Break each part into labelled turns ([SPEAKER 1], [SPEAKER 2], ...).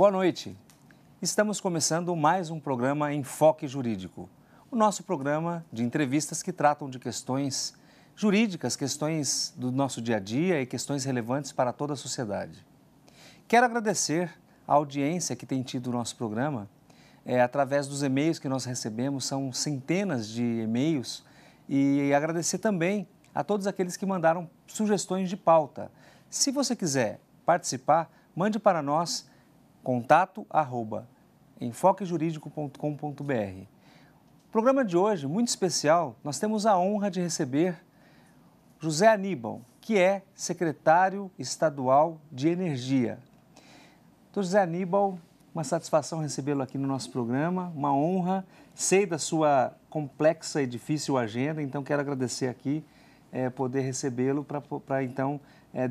[SPEAKER 1] Boa noite. Estamos começando mais um programa Enfoque Jurídico, o nosso programa de entrevistas que tratam de questões jurídicas, questões do nosso dia a dia e questões relevantes para toda a sociedade. Quero agradecer a audiência que tem tido o nosso programa, através dos e-mails que nós recebemos, são centenas de e-mails, e agradecer também a todos aqueles que mandaram sugestões de pauta. Se você quiser participar, mande para nós contato@enfoquejuridico.com.br. O programa de hoje, muito especial, nós temos a honra de receber José Aníbal, que é secretário estadual de Energia. Doutor José Aníbal, uma satisfação recebê-lo aqui no nosso programa, uma honra. Sei da sua complexa e difícil agenda, então quero agradecer aqui poder recebê-lo para então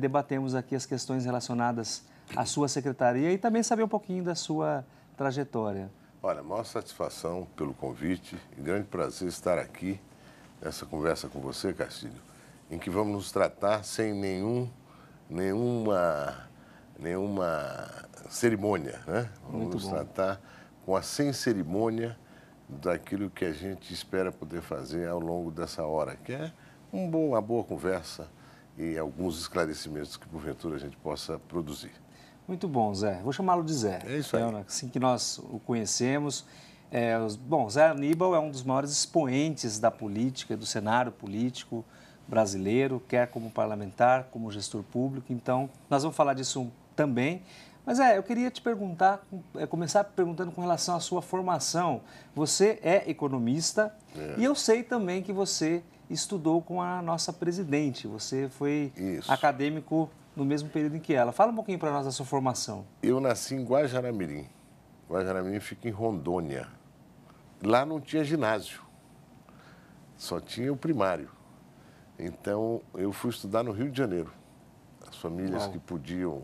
[SPEAKER 1] debatermos aqui as questões relacionadas à sua secretaria e também saber um pouquinho da sua trajetória.
[SPEAKER 2] Olha, maior satisfação pelo convite e grande prazer estar aqui nessa conversa com você, Castilho, em que vamos nos tratar sem nenhuma cerimônia, né? Vamos nos tratar com a sem cerimônia daquilo que a gente espera poder fazer ao longo dessa hora, que é uma boa conversa e alguns esclarecimentos que, porventura, a gente possa produzir.
[SPEAKER 1] Muito bom, Zé. Vou chamá-lo de Zé.
[SPEAKER 2] É isso aí.
[SPEAKER 1] Assim que nós o conhecemos. Bom, Zé Aníbal é um dos maiores expoentes da política, do cenário político brasileiro, quer como parlamentar, como gestor público. Então, nós vamos falar disso também. Mas eu queria te perguntar, começar perguntando com relação à sua formação. Você é economista e eu sei também que você estudou com a nossa presidente. Você foi acadêmico no mesmo período em que ela. Fala um pouquinho para nós da sua formação.
[SPEAKER 2] Eu nasci em Guajará-Mirim. Guajará-Mirim fica em Rondônia. Lá não tinha ginásio, só tinha o primário. Então, eu fui estudar no Rio de Janeiro. As famílias que podiam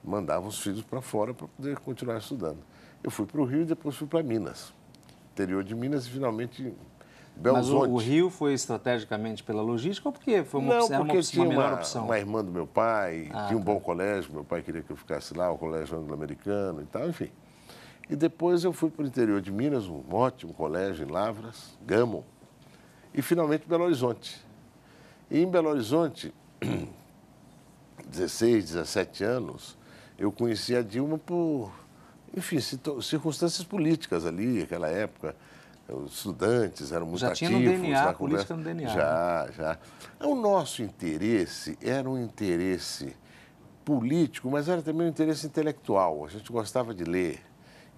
[SPEAKER 2] mandavam os filhos para fora para poder continuar estudando. Eu fui para o Rio e depois fui para Minas. Interior de Minas e finalmente Belo Horizonte.
[SPEAKER 1] Mas o Rio foi estrategicamente pela logística ou porque foi uma melhor opção?
[SPEAKER 2] Uma irmã do meu pai, tinha um bom colégio, meu pai queria que eu ficasse lá, o colégio anglo-americano e tal, enfim. E depois eu fui para o interior de Minas, um ótimo colégio em Lavras, Gamo, e finalmente Belo Horizonte. E em Belo Horizonte, 16, 17 anos, eu conheci a Dilma por, enfim, circunstâncias políticas ali, naquela época. Os estudantes eram muito ativos.
[SPEAKER 1] Já tinha no DNA, política no DNA.
[SPEAKER 2] Já. O nosso interesse era um interesse político, mas era também um interesse intelectual. A gente gostava de ler.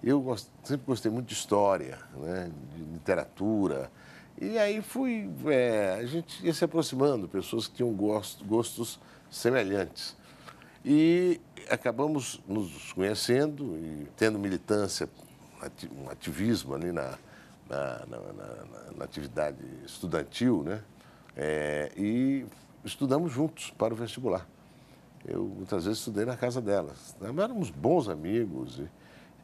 [SPEAKER 2] Eu sempre gostei muito de história, né, de literatura. E aí a gente ia se aproximando, pessoas que tinham gostos semelhantes. E acabamos nos conhecendo e tendo militância, um ativismo ali na atividade estudantil, né? E estudamos juntos para o vestibular. Eu muitas vezes estudei na casa delas. Éramos bons amigos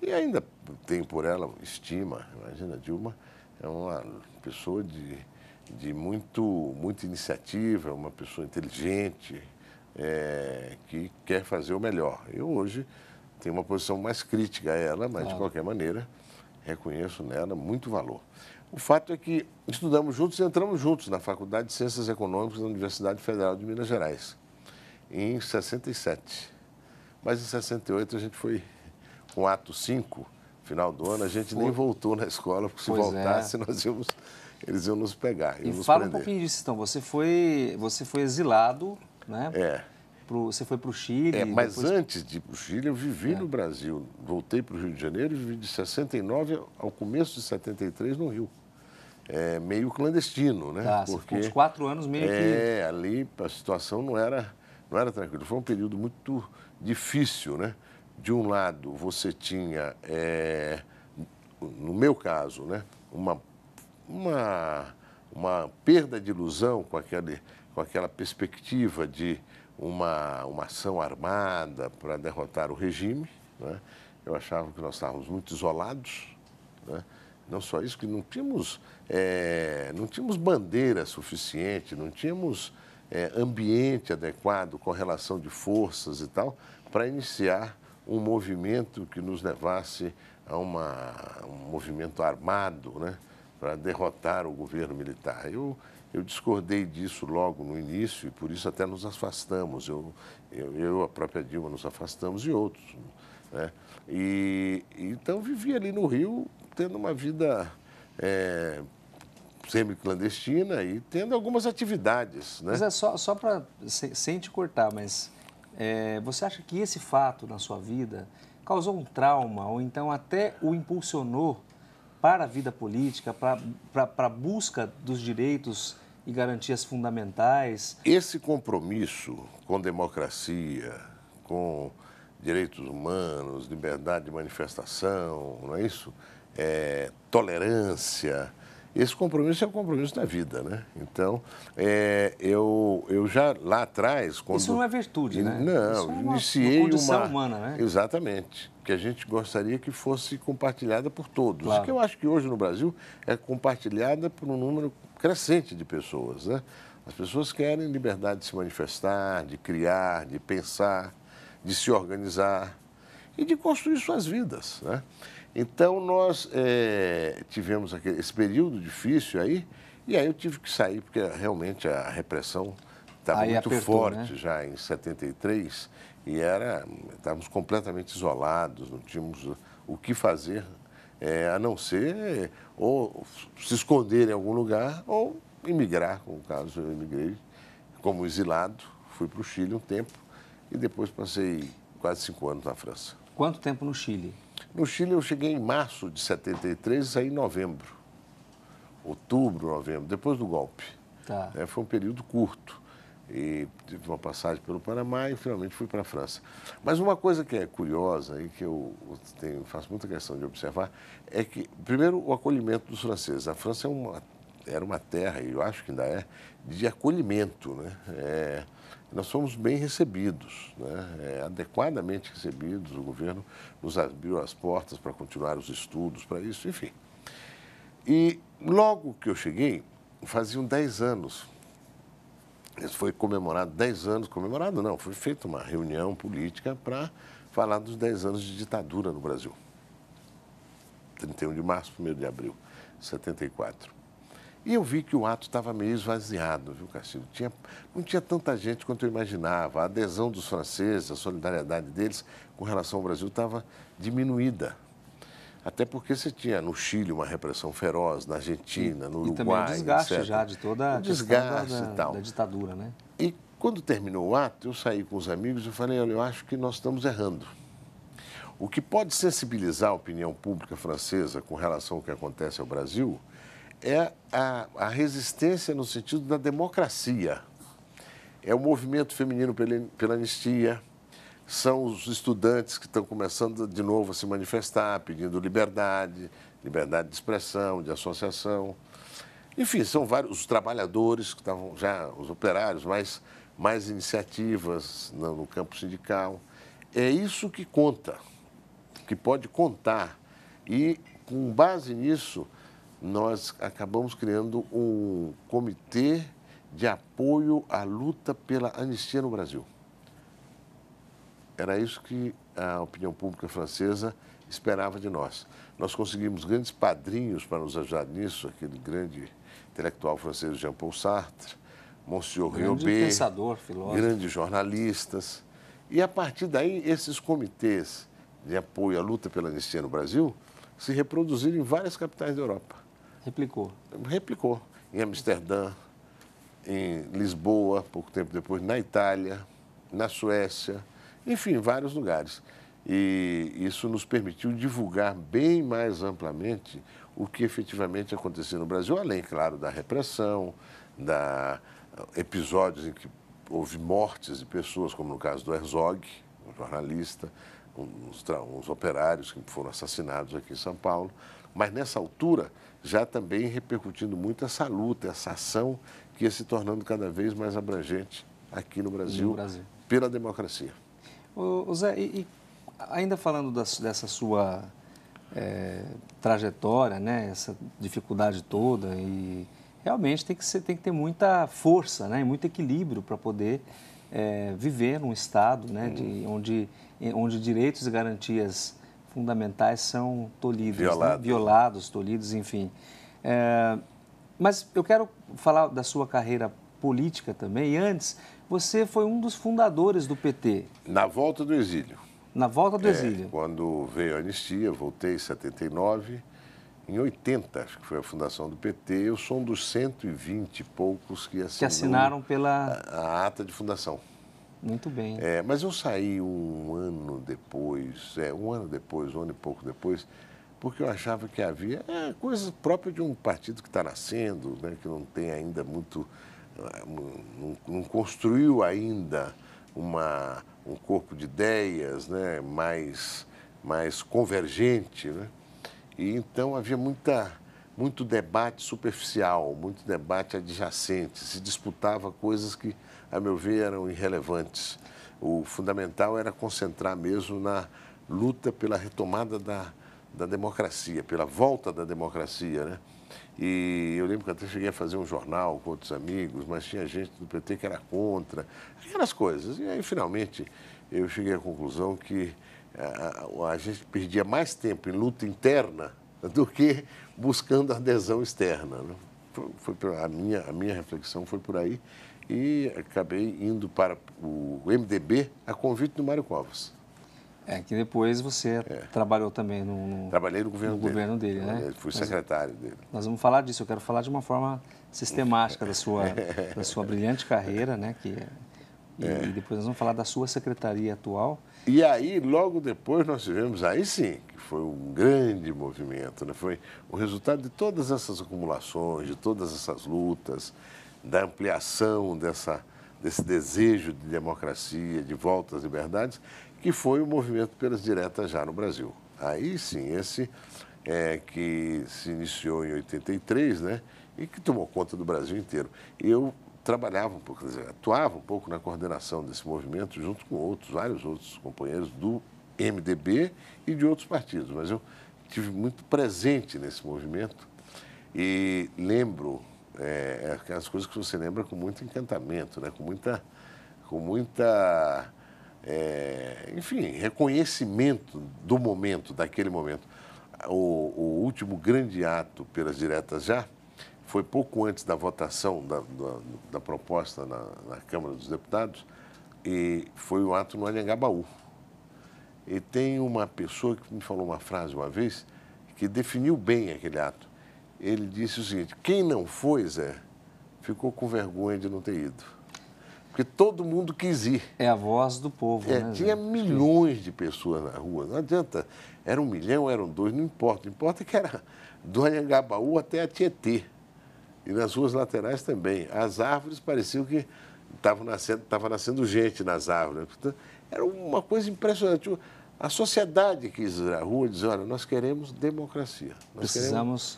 [SPEAKER 2] e ainda tenho por ela estima. Imagina, a Dilma é uma pessoa de muita iniciativa, uma pessoa inteligente, que quer fazer o melhor. Eu hoje tenho uma posição mais crítica a ela, mas de qualquer maneira reconheço nela muito valor. O fato é que estudamos juntos e entramos juntos na Faculdade de Ciências Econômicas da Universidade Federal de Minas Gerais, em 67. Mas em 68 a gente foi com o ato 5, final do ano, a gente nem voltou na escola, porque se voltasse eles iam nos pegar.
[SPEAKER 1] E fala um pouquinho disso, então. Você foi exilado, né? Você foi para o Chile.
[SPEAKER 2] Mas antes de ir para o Chile, eu vivi no Brasil. Voltei para o Rio de Janeiro e vivi de 69 ao começo de 73 no Rio. Meio clandestino, né?
[SPEAKER 1] Porque uns 4 anos meio que...
[SPEAKER 2] ali a situação não era tranquila. Foi um período muito difícil, né? De um lado, você tinha, no meu caso, né? Uma perda de ilusão com aquela perspectiva de uma ação armada para derrotar o regime, né? Eu achava que nós estávamos muito isolados, né? Não só isso, que não tínhamos bandeira suficiente, não tínhamos ambiente adequado, correlação de forças e tal, para iniciar um movimento que nos levasse a um movimento armado, né, para derrotar o governo militar. Eu discordei disso logo no início e por isso até nos afastamos. A própria Dilma, nos afastamos e outros, né? Então vivi ali no Rio, tendo uma vida semi-clandestina e tendo algumas atividades, né?
[SPEAKER 1] Mas só para, sem te cortar, mas você acha que esse fato na sua vida causou um trauma ou então até o impulsionou para a vida política, para a busca dos direitos e garantias fundamentais?
[SPEAKER 2] Esse compromisso com democracia, com direitos humanos, liberdade de manifestação, não é isso? Tolerância. Esse compromisso é um compromisso da vida, né? Então, eu já lá atrás...
[SPEAKER 1] Isso não é virtude, né?
[SPEAKER 2] Não,
[SPEAKER 1] isso é
[SPEAKER 2] iniciei
[SPEAKER 1] uma condição humana, né?
[SPEAKER 2] Exatamente, que a gente gostaria que fosse compartilhada por todos.
[SPEAKER 1] Claro.
[SPEAKER 2] Que eu acho que hoje no Brasil é compartilhada por um número crescente de pessoas, né? As pessoas querem liberdade de se manifestar, de criar, de pensar, de se organizar e de construir suas vidas, né? Então, nós tivemos esse período difícil aí, e aí eu tive que sair, porque realmente a repressão estava muito forte, né? Já em 73, e estávamos completamente isolados, não tínhamos o que fazer, a não ser ou se esconder em algum lugar ou imigrar, como caso eu imigrei como exilado, fui para o Chile um tempo, e depois passei quase 5 anos na França.
[SPEAKER 1] Quanto tempo no Chile?
[SPEAKER 2] No Chile eu cheguei em março de 73 e saí em novembro, outubro, novembro, depois do golpe.
[SPEAKER 1] Tá.
[SPEAKER 2] Foi um período curto e tive uma passagem pelo Panamá e finalmente fui para a França. Mas uma coisa que é curiosa e que eu faço muita questão de observar é que, primeiro, o acolhimento dos franceses. A França era uma terra, e eu acho que ainda de acolhimento, né? Nós fomos bem recebidos, né? Adequadamente recebidos, o governo nos abriu as portas para continuar os estudos, para isso, enfim. E logo que eu cheguei, faziam 10 anos, foi comemorado 10 anos, comemorado não, foi feita uma reunião política para falar dos 10 anos de ditadura no Brasil. 31 de março, 1º de abril de 74. E eu vi que o ato estava meio esvaziado, viu, Castilho? Não tinha tanta gente quanto eu imaginava. A adesão dos franceses, a solidariedade deles com relação ao Brasil estava diminuída. Até porque você tinha no Chile uma repressão feroz, na Argentina, no Uruguai,
[SPEAKER 1] e também o desgaste
[SPEAKER 2] etc.
[SPEAKER 1] já de toda a questão da ditadura, né?
[SPEAKER 2] E quando terminou o ato, eu saí com os amigos e falei, olha, eu acho que nós estamos errando. O que pode sensibilizar a opinião pública francesa com relação ao que acontece ao Brasil é a resistência no sentido da democracia. É o movimento feminino pela anistia, são os estudantes que estão começando de novo a se manifestar, pedindo liberdade de expressão, de associação. Enfim, são vários os trabalhadores que estavam já, os operários, mais iniciativas no campo sindical. É isso que conta, que pode contar. E, com base nisso, nós acabamos criando um comitê de apoio à luta pela anistia no Brasil. Era isso que a opinião pública francesa esperava de nós. Nós conseguimos grandes padrinhos para nos ajudar nisso, aquele grande intelectual francês Jean-Paul Sartre, Monsieur Riobé,
[SPEAKER 1] pensador, filósofo,
[SPEAKER 2] grandes jornalistas. E, a partir daí, esses comitês de apoio à luta pela anistia no Brasil se reproduziram em várias capitais da Europa. Replicou. Em Amsterdã, em Lisboa, pouco tempo depois, na Itália, na Suécia, enfim, em vários lugares. E isso nos permitiu divulgar bem mais amplamente o que efetivamente acontecia no Brasil, além, claro, da repressão, episódios em que houve mortes de pessoas, como no caso do Herzog, um jornalista, uns operários que foram assassinados aqui em São Paulo. Mas, nessa altura, já também repercutindo muito essa luta, essa ação que ia se tornando cada vez mais abrangente aqui no Brasil, pela democracia.
[SPEAKER 1] Ô Zé, e ainda falando dessa sua trajetória, né, essa dificuldade toda, e realmente tem que ter muita força, né, e muito equilíbrio para poder viver num Estado, né, onde direitos e garantias fundamentais são tolhidos,
[SPEAKER 2] Violados.
[SPEAKER 1] Né? Violados, tolhidos, enfim. Mas eu quero falar da sua carreira política também. E antes, você foi um dos fundadores do PT.
[SPEAKER 2] Na volta do exílio.
[SPEAKER 1] Na volta do exílio.
[SPEAKER 2] Quando veio a anistia, voltei em 79. Em 80, acho que foi a fundação do PT, eu sou um dos 120 e poucos que
[SPEAKER 1] assinaram pela...
[SPEAKER 2] a ata de fundação.
[SPEAKER 1] Muito bem.
[SPEAKER 2] Mas eu saí um ano depois, um ano e pouco depois, porque eu achava que havia coisas próprias de um partido que está nascendo, né, que não tem ainda muito, não construiu ainda um corpo de ideias, né, mais convergente, né? E então havia muito debate superficial, muito debate adjacente, se disputava coisas que, a meu ver, eram irrelevantes. O fundamental era concentrar mesmo na luta pela retomada da democracia, pela volta da democracia, né? E eu lembro que até cheguei a fazer um jornal com outros amigos, mas tinha gente do PT que era contra, aquelas coisas. E aí, finalmente, eu cheguei à conclusão que a gente perdia mais tempo em luta interna do que buscando adesão externa, né? A minha reflexão foi por aí e acabei indo para o MDB a convite do Mário Covas.
[SPEAKER 1] Que depois você trabalhou também
[SPEAKER 2] Trabalhei no governo
[SPEAKER 1] dele, né?
[SPEAKER 2] Fui secretário dele.
[SPEAKER 1] Nós vamos falar disso, eu quero falar de uma forma sistemática da sua brilhante carreira, né? E depois nós vamos falar da sua secretaria atual.
[SPEAKER 2] E aí, logo depois, nós tivemos, aí sim, que foi um grande movimento, né? Foi o resultado de todas essas acumulações, de todas essas lutas, da ampliação desse desejo de democracia, de volta às liberdades, que foi o movimento pelas diretas já no Brasil. Aí sim, esse que se iniciou em 83, né? E que tomou conta do Brasil inteiro. Eu trabalhava um pouco, quer dizer, atuava um pouco na coordenação desse movimento, junto com vários outros companheiros do MDB e de outros partidos, mas eu estive muito presente nesse movimento e lembro aquelas coisas que você lembra com muito encantamento, né? com muita enfim, reconhecimento do momento, daquele momento. O último grande ato pelas diretas já foi pouco antes da votação da proposta na Câmara dos Deputados, e foi o ato no Anhangabaú. E tem uma pessoa que me falou uma frase uma vez que definiu bem aquele ato. Ele disse o seguinte: quem não foi, Zé, ficou com vergonha de não ter ido. Porque todo mundo quis ir.
[SPEAKER 1] É a voz do povo, né,
[SPEAKER 2] Tinha
[SPEAKER 1] Zé?
[SPEAKER 2] milhões de pessoas na rua. Não adianta, era 1 milhão, eram 2, não importa. O que importa é que era do Anhangabaú até a Tietê. E nas ruas laterais também. As árvores pareciam que estava nascendo gente nas árvores. Portanto, era uma coisa impressionante. A sociedade quis ir à rua e dizer: olha, nós queremos democracia.
[SPEAKER 1] Precisamos...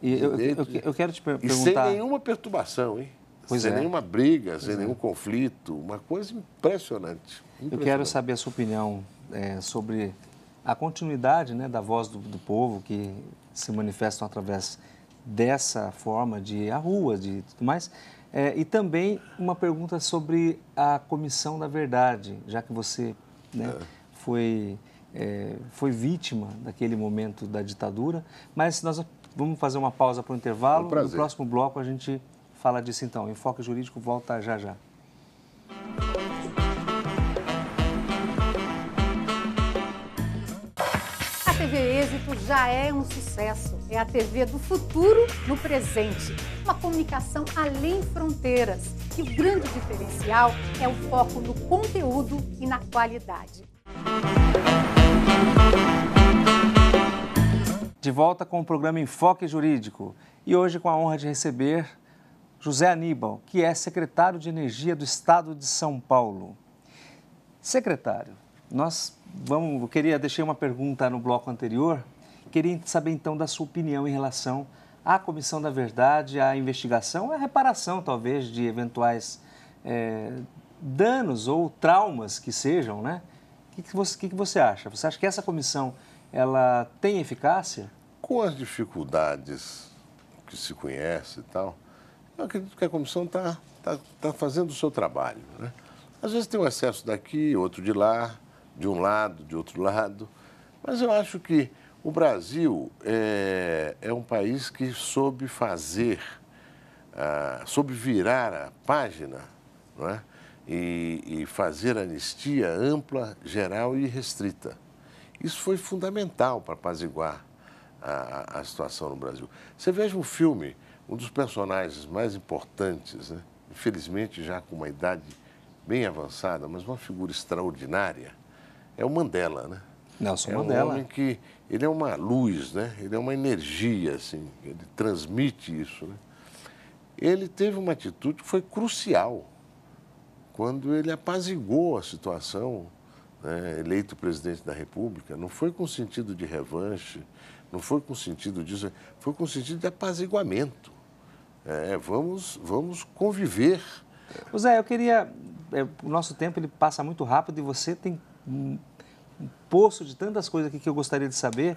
[SPEAKER 1] Eu quero te perguntar...
[SPEAKER 2] E sem nenhuma perturbação, hein? Sem nenhuma briga, sem nenhum conflito. Uma coisa impressionante.
[SPEAKER 1] Eu quero saber a sua opinião sobre a continuidade, né, da voz do povo que se manifestam através dessa forma de ir à rua, de tudo mais. E também uma pergunta sobre a Comissão da Verdade, já que você, né, foi vítima daquele momento da ditadura. Mas nós vamos fazer uma pausa para o intervalo. No próximo bloco a gente fala disso então. O Enfoque Jurídico volta já já.
[SPEAKER 3] A TV Êxito já é um sucesso. É a TV do futuro no presente. Uma comunicação além fronteiras. E o grande diferencial é o foco no conteúdo e na qualidade.
[SPEAKER 1] De volta com o programa Enfoque Jurídico. E hoje com a honra de receber José Aníbal, que é secretário de Energia do Estado de São Paulo. Secretário, deixei uma pergunta no bloco anterior. Queria saber então da sua opinião em relação à Comissão da Verdade, à investigação, à reparação talvez de eventuais danos ou traumas que sejam, né? O que você acha? Você acha que essa comissão ela tem eficácia?
[SPEAKER 2] Com as dificuldades que se conhece e tal, eu acredito que a comissão está fazendo o seu trabalho, né? Às vezes tem um excesso daqui, outro de lá, de um lado, de outro lado. Mas eu acho que o Brasil é um país que soube fazer, soube virar a página, não é? E fazer anistia ampla, geral e restrita. Isso foi fundamental para apaziguar a situação no Brasil. Você veja um filme, um dos personagens mais importantes, né? Infelizmente já com uma idade bem avançada, mas uma figura extraordinária, é o Mandela, né?
[SPEAKER 1] Nelson
[SPEAKER 2] Mandela.
[SPEAKER 1] Mandela.
[SPEAKER 2] Um homem que ele é uma luz, né? Ele é uma energia, assim, ele transmite isso, né? Ele teve uma atitude que foi crucial quando ele apaziguou a situação, né? Eleito presidente da República. Não foi com sentido de revanche, não foi com sentido disso, foi com sentido de apaziguamento. Vamos conviver.
[SPEAKER 1] Zé, eu queria... o nosso tempo ele passa muito rápido e você tem um poço de tantas coisas aqui que eu gostaria de saber,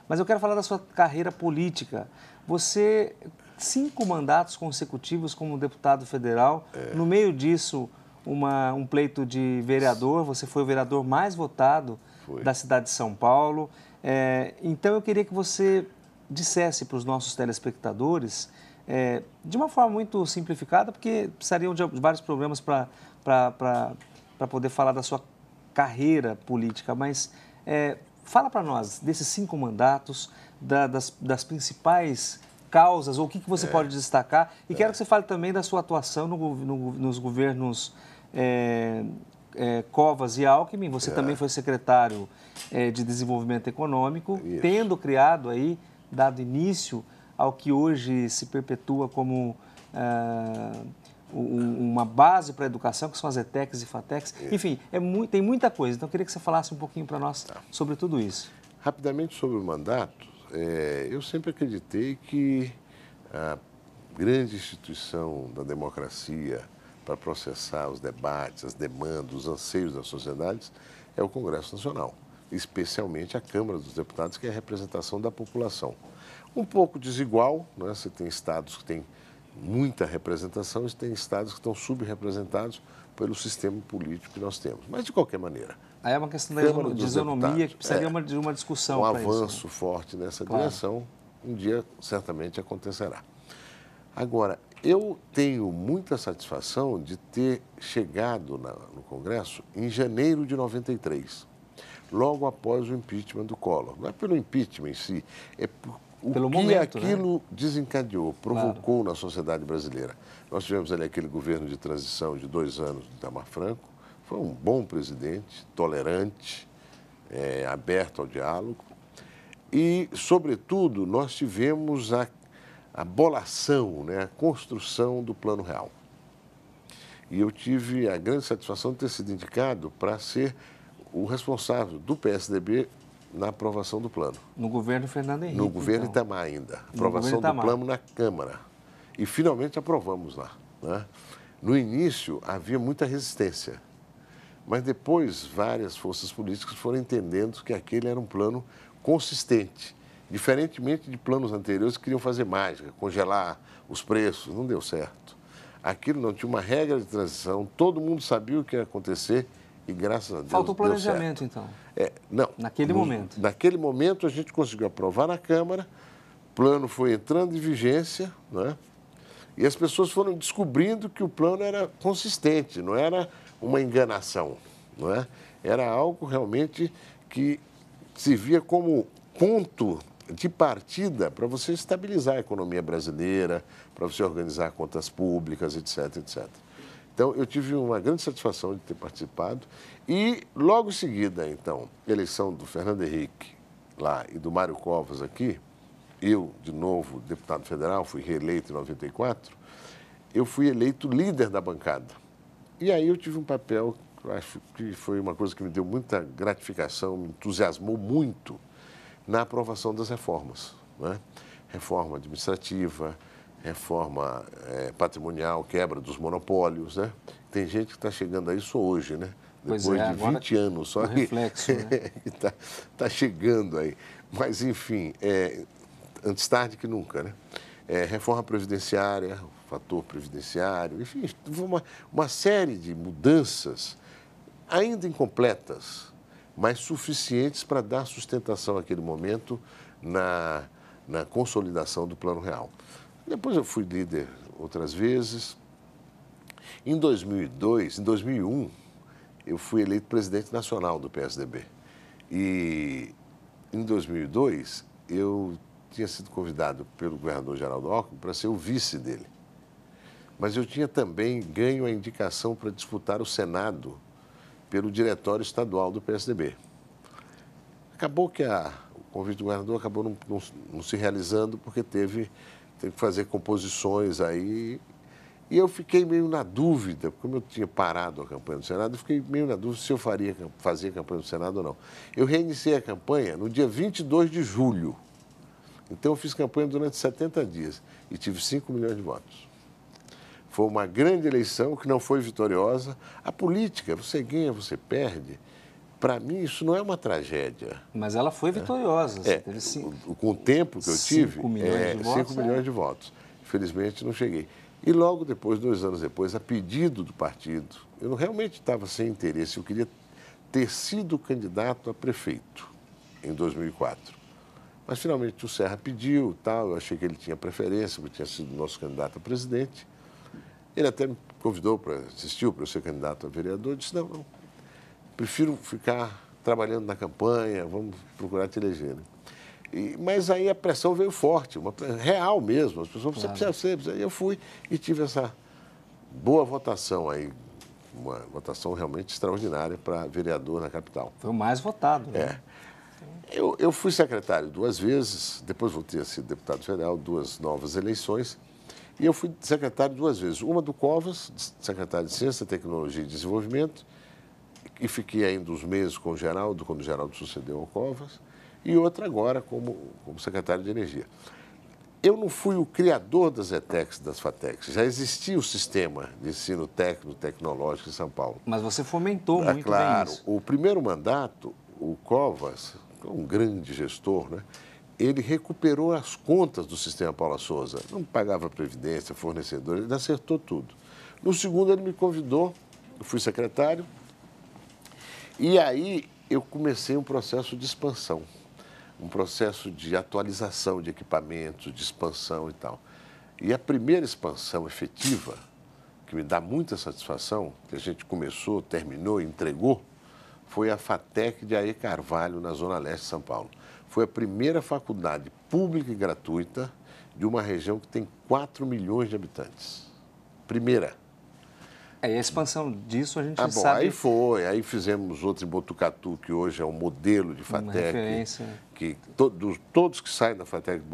[SPEAKER 1] mas eu quero falar da sua carreira política. Você, 5 mandatos consecutivos como deputado federal, no meio disso, um pleito de vereador, você foi o vereador mais votado da cidade de São Paulo. Então, eu queria que você dissesse para os nossos telespectadores, de uma forma muito simplificada, porque precisariam de vários programas para poder falar da sua carreira política, mas fala para nós desses 5 mandatos, das principais causas, ou o que você pode destacar, e quero que você fale também da sua atuação nos governos Covas e Alckmin. Você também foi secretário de Desenvolvimento Econômico, tendo criado aí, dado início ao que hoje se perpetua como uma base para a educação, que são as ETECs e FATECs. Enfim, tem muita coisa. Então, eu queria que você falasse um pouquinho para nós sobre tudo isso.
[SPEAKER 2] Rapidamente sobre o mandato, eu sempre acreditei que a grande instituição da democracia para processar os debates, as demandas, os anseios das sociedades é o Congresso Nacional, especialmente a Câmara dos Deputados, que é a representação da população. Um pouco desigual, né? Você tem estados que têm muita representação e tem estados que estão subrepresentados pelo sistema político que nós temos. Mas, de qualquer maneira...
[SPEAKER 1] Aí é uma questão de isonomia que precisaria de uma discussão para isso.
[SPEAKER 2] Um avanço forte nessa direção, um dia certamente acontecerá. Agora, eu tenho muita satisfação de ter chegado no Congresso em janeiro de 93, logo após o impeachment do Collor. Não é pelo impeachment em si, é pelo momento, aquilo desencadeou, provocou na sociedade brasileira. Nós tivemos ali aquele governo de transição de 2 anos do Itamar Franco, foi um bom presidente, tolerante, aberto ao diálogo e, sobretudo, nós tivemos a bolação, né, a construção do Plano Real. E eu tive a grande satisfação de ter sido indicado para ser o responsável do PSDB na aprovação do plano.
[SPEAKER 1] No governo Fernando Henrique.
[SPEAKER 2] No governo Itamar ainda. Aprovação do plano na Câmara. E finalmente aprovamos lá, né? No início havia muita resistência, mas depois várias forças políticas foram entendendo que aquele era um plano consistente. Diferentemente de planos anteriores que queriam fazer mágica, congelar os preços, não deu certo. Aquilo não tinha uma regra de transição, todo mundo sabia o que ia acontecer e, graças a Deus,
[SPEAKER 1] faltou planejamento, então?
[SPEAKER 2] Não.
[SPEAKER 1] Naquele momento?
[SPEAKER 2] Naquele momento, a gente conseguiu aprovar na Câmara, o plano foi entrando em vigência, né? E as pessoas foram descobrindo que o plano era consistente, não era uma enganação, não é? Era algo realmente que se via como ponto de partida para você estabilizar a economia brasileira, para você organizar contas públicas, etc, etc. Então, eu tive uma grande satisfação de ter participado e, logo em seguida, então, eleição do Fernando Henrique lá e do Mário Covas aqui, eu, de novo, deputado federal, fui reeleito em 94, eu fui eleito líder da bancada. E aí eu tive um papel, eu acho que foi uma coisa que me deu muita gratificação, me entusiasmou muito, na aprovação das reformas, né? Reforma administrativa, reforma patrimonial, quebra dos monopólios, né? Tem gente que está chegando a isso hoje, né? Depois de 20 anos só.
[SPEAKER 1] Reflexo, né?
[SPEAKER 2] Está chegando aí. Mas, enfim, antes tarde que nunca, né? Reforma previdenciária, fator previdenciário, enfim, uma série de mudanças ainda incompletas, mas suficientes para dar sustentação àquele momento na consolidação do Plano Real. Depois eu fui líder outras vezes. Em 2001, eu fui eleito presidente nacional do PSDB. E em 2002, eu tinha sido convidado pelo governador Geraldo Alckmin para ser o vice dele. Mas eu tinha também ganho a indicação para disputar o Senado pelo Diretório Estadual do PSDB. Acabou que o convite do governador acabou não se realizando, porque teve que fazer composições aí. E eu fiquei meio na dúvida, como eu tinha parado a campanha do Senado, eu fiquei meio na dúvida se eu fazia a campanha do Senado ou não. Eu reiniciei a campanha no dia 22 de julho. Então, eu fiz campanha durante 70 dias e tive 5 milhões de votos. Foi uma grande eleição que não foi vitoriosa. A política, você ganha, você perde. Para mim, isso não é uma tragédia.
[SPEAKER 1] Mas ela foi vitoriosa.
[SPEAKER 2] Com o tempo que eu tive,
[SPEAKER 1] 5 milhões de votos.
[SPEAKER 2] 5 milhões de votos. Infelizmente, não cheguei. E logo depois, 2 anos depois, a pedido do partido, eu realmente estava sem interesse, eu queria ter sido candidato a prefeito em 2004. Mas finalmente o Serra pediu, tal, eu achei que ele tinha preferência, porque tinha sido nosso candidato a presidente. Ele até me convidou insistiu para eu ser candidato a vereador. Eu disse, não, prefiro ficar trabalhando na campanha, vamos procurar te eleger. Mas aí a pressão veio forte, real mesmo. As pessoas, você precisa. Aí eu fui e tive essa boa votação aí, uma votação realmente extraordinária para vereador na capital.
[SPEAKER 1] Foi o mais votado, né?
[SPEAKER 2] Eu fui secretário 2 vezes, depois voltei a ser deputado federal, 2 novas eleições, e eu fui secretário 2 vezes. Uma do Covas, secretário de Ciência, Tecnologia e Desenvolvimento, e fiquei ainda uns meses com o Geraldo, quando o Geraldo sucedeu ao Covas, e outra agora como secretário de Energia. Eu não fui o criador das ETECs, das FATECs. Já existia o sistema de ensino técnico, tecnológico em São Paulo.
[SPEAKER 1] Mas você fomentou muito bem isso.
[SPEAKER 2] O primeiro mandato, o Covas, um grande gestor, né? Ele recuperou as contas do sistema Paula Souza. Não pagava previdência, fornecedor, ele acertou tudo. No segundo, ele me convidou, eu fui secretário, e aí eu comecei um processo de expansão. Um processo de atualização de equipamentos, de expansão e tal. E a primeira expansão efetiva, que me dá muita satisfação, que a gente começou, terminou, entregou, foi a FATEC de Aê Carvalho, na Zona Leste de São Paulo. Foi a primeira faculdade pública e gratuita de uma região que tem 4 milhões de habitantes. Primeira.
[SPEAKER 1] E a expansão disso a gente sabe...
[SPEAKER 2] Aí fizemos outro em Botucatu, que hoje é um modelo de FATEC. Uma
[SPEAKER 1] referência.
[SPEAKER 2] Que todos que saem da FATEC de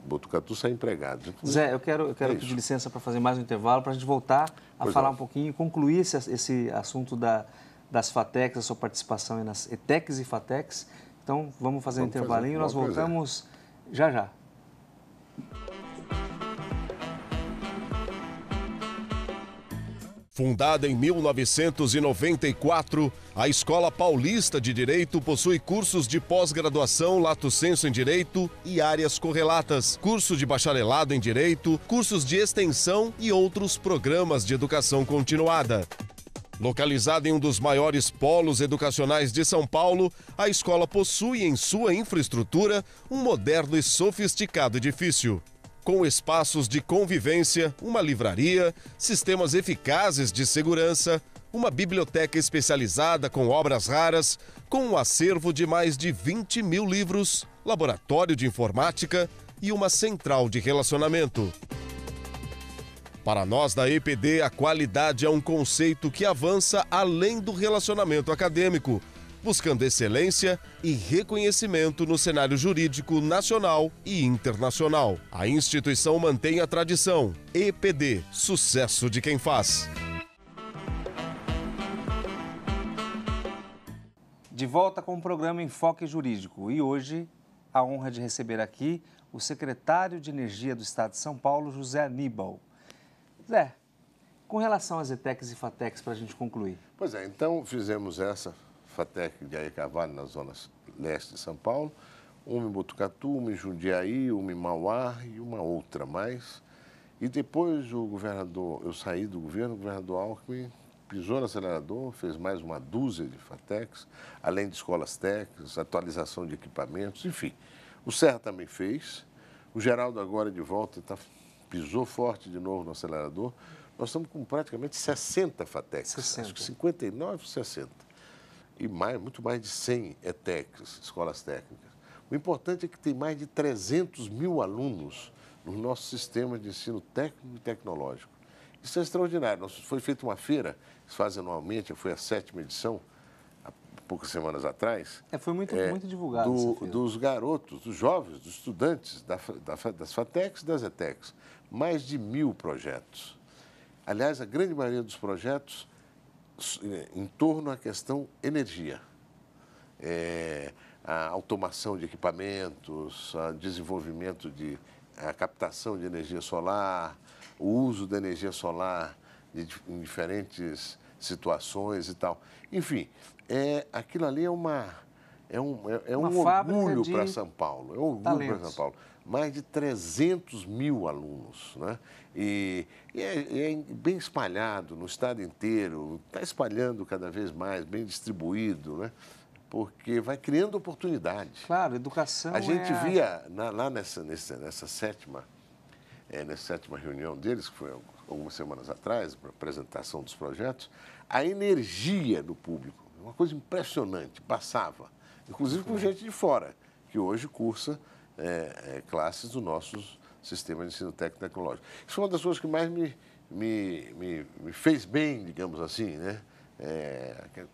[SPEAKER 2] Botucatu saem empregados.
[SPEAKER 1] Zé, eu quero pedir licença para fazer mais um intervalo, para a gente voltar a falar um pouquinho e concluir esse assunto das FATECs, a sua participação nas ETECs e FATECs. Então, vamos fazer um intervalinho e nós voltamos já já.
[SPEAKER 4] Fundada em 1994, a Escola Paulista de Direito possui cursos de pós-graduação lato sensu em Direito e áreas correlatas, curso de bacharelado em Direito, cursos de extensão e outros programas de educação continuada. Localizada em um dos maiores polos educacionais de São Paulo, a escola possui em sua infraestrutura um moderno e sofisticado edifício. Com espaços de convivência, uma livraria, sistemas eficazes de segurança, uma biblioteca especializada com obras raras, com um acervo de mais de 20 mil livros, laboratório de informática e uma central de relacionamento. Para nós da EPD, a qualidade é um conceito que avança além do relacionamento acadêmico, buscando excelência e reconhecimento no cenário jurídico nacional e internacional. A instituição mantém a tradição. EPD, sucesso de quem faz.
[SPEAKER 1] De volta com o programa Enfoque Jurídico e hoje a honra de receber aqui o secretário de Energia do Estado de São Paulo, José Aníbal. Zé, com relação às ETECs e FATECs, para a gente concluir.
[SPEAKER 2] Pois é, então fizemos essa FATEC de Aê Carvalho, na Zona Leste de São Paulo, uma em Botucatu, uma em Jundiaí, uma em Mauá e uma outra mais. E depois eu saí do governo, o governador Alckmin pisou no acelerador, fez mais uma dúzia de FATECs, além de escolas técnicas, atualização de equipamentos, enfim. O Serra também fez, o Geraldo agora de volta pisou forte de novo no acelerador. Nós estamos com praticamente 60 FATECs,
[SPEAKER 1] 60.
[SPEAKER 2] acho que 59, 60. E muito mais de 100 ETECs, escolas técnicas. O importante é que tem mais de 300 mil alunos no nosso sistema de ensino técnico e tecnológico. Isso é extraordinário. Foi feita uma feira, eles fazem anualmente, foi a 7ª edição, há poucas semanas atrás.
[SPEAKER 1] Foi muito divulgado essa feira.
[SPEAKER 2] Dos garotos, dos jovens, dos estudantes das FATECs e das ETECs. Mais de 1000 projetos. Aliás, a grande maioria dos projetos em torno à questão energia. A automação de equipamentos, o desenvolvimento a captação de energia solar, o uso da energia solar em diferentes situações e tal. Enfim, aquilo ali é um orgulho para São Paulo. É um orgulho para São Paulo. Mais de 300 mil alunos, né? E é bem espalhado no estado inteiro, está espalhando cada vez mais, bem distribuído, né? Porque vai criando oportunidades.
[SPEAKER 1] Claro, educação.
[SPEAKER 2] A gente via lá nessa 7ª reunião deles, que foi algumas semanas atrás, para a apresentação dos projetos, a energia do público, uma coisa impressionante, passava, inclusive com gente de fora, que hoje cursa classes do nosso sistema de ensino técnico e tecnológico. Isso foi uma das coisas que mais me fez bem, digamos assim, né?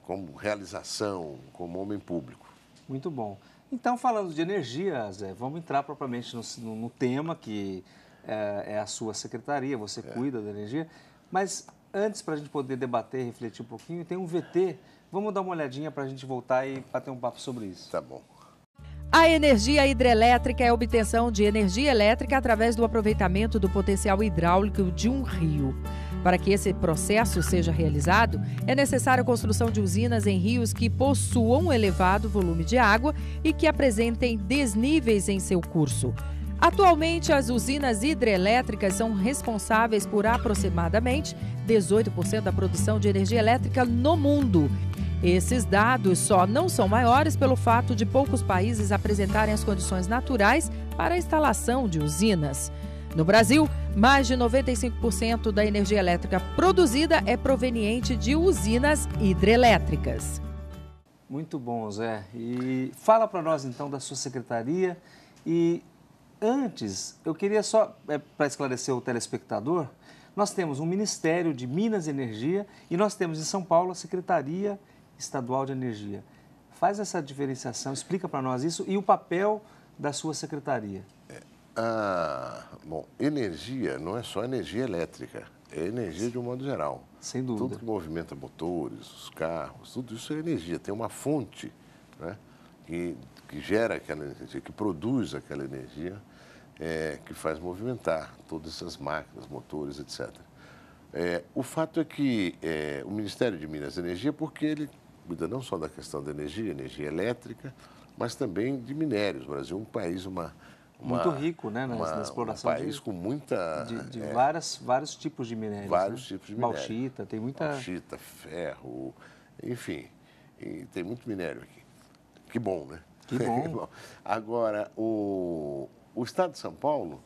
[SPEAKER 2] Como realização, como homem público.
[SPEAKER 1] Muito bom. Então, falando de energia, Zé, vamos entrar propriamente no tema que é a sua secretaria, você cuida da energia. Mas antes, para a gente poder debater, refletir um pouquinho, tem um VT. Vamos dar uma olhadinha para a gente voltar e bater um papo sobre isso.
[SPEAKER 2] Tá bom.
[SPEAKER 5] A energia hidrelétrica é a obtenção de energia elétrica através do aproveitamento do potencial hidráulico de um rio. Para que esse processo seja realizado, é necessária a construção de usinas em rios que possuam um elevado volume de água e que apresentem desníveis em seu curso. Atualmente, as usinas hidrelétricas são responsáveis por aproximadamente 18% da produção de energia elétrica no mundo. Esses dados só não são maiores pelo fato de poucos países apresentarem as condições naturais para a instalação de usinas. No Brasil, mais de 95% da energia elétrica produzida é proveniente de usinas hidrelétricas.
[SPEAKER 1] Muito bom, Zé. E fala para nós, então, da sua secretaria. E antes, eu queria só, para esclarecer o telespectador, nós temos um Ministério de Minas e Energia e nós temos em São Paulo a Secretaria Estadual de Energia. Faz essa diferenciação, explica para nós isso e o papel da sua secretaria.
[SPEAKER 2] Bom, energia não é só energia elétrica, é energia de um modo geral.
[SPEAKER 1] Sem dúvida.
[SPEAKER 2] Tudo que movimenta motores, os carros, tudo isso é energia. Tem uma fonte, né, que gera aquela energia, que produz aquela energia, que faz movimentar todas essas máquinas, motores, etc. O fato é que o Ministério de Minas e Energia, porque ele cuida não só da questão da energia elétrica, mas também de minérios. O Brasil é um país,
[SPEAKER 1] muito rico, né, na exploração.
[SPEAKER 2] Um país com muita...
[SPEAKER 1] De vários tipos de minérios.
[SPEAKER 2] Vários tipos de minério.
[SPEAKER 1] Bauxita, tem muita...
[SPEAKER 2] Bauxita, ferro, enfim, e tem muito minério aqui. Que bom, né?
[SPEAKER 1] Que bom.
[SPEAKER 2] Agora, o Estado de São Paulo,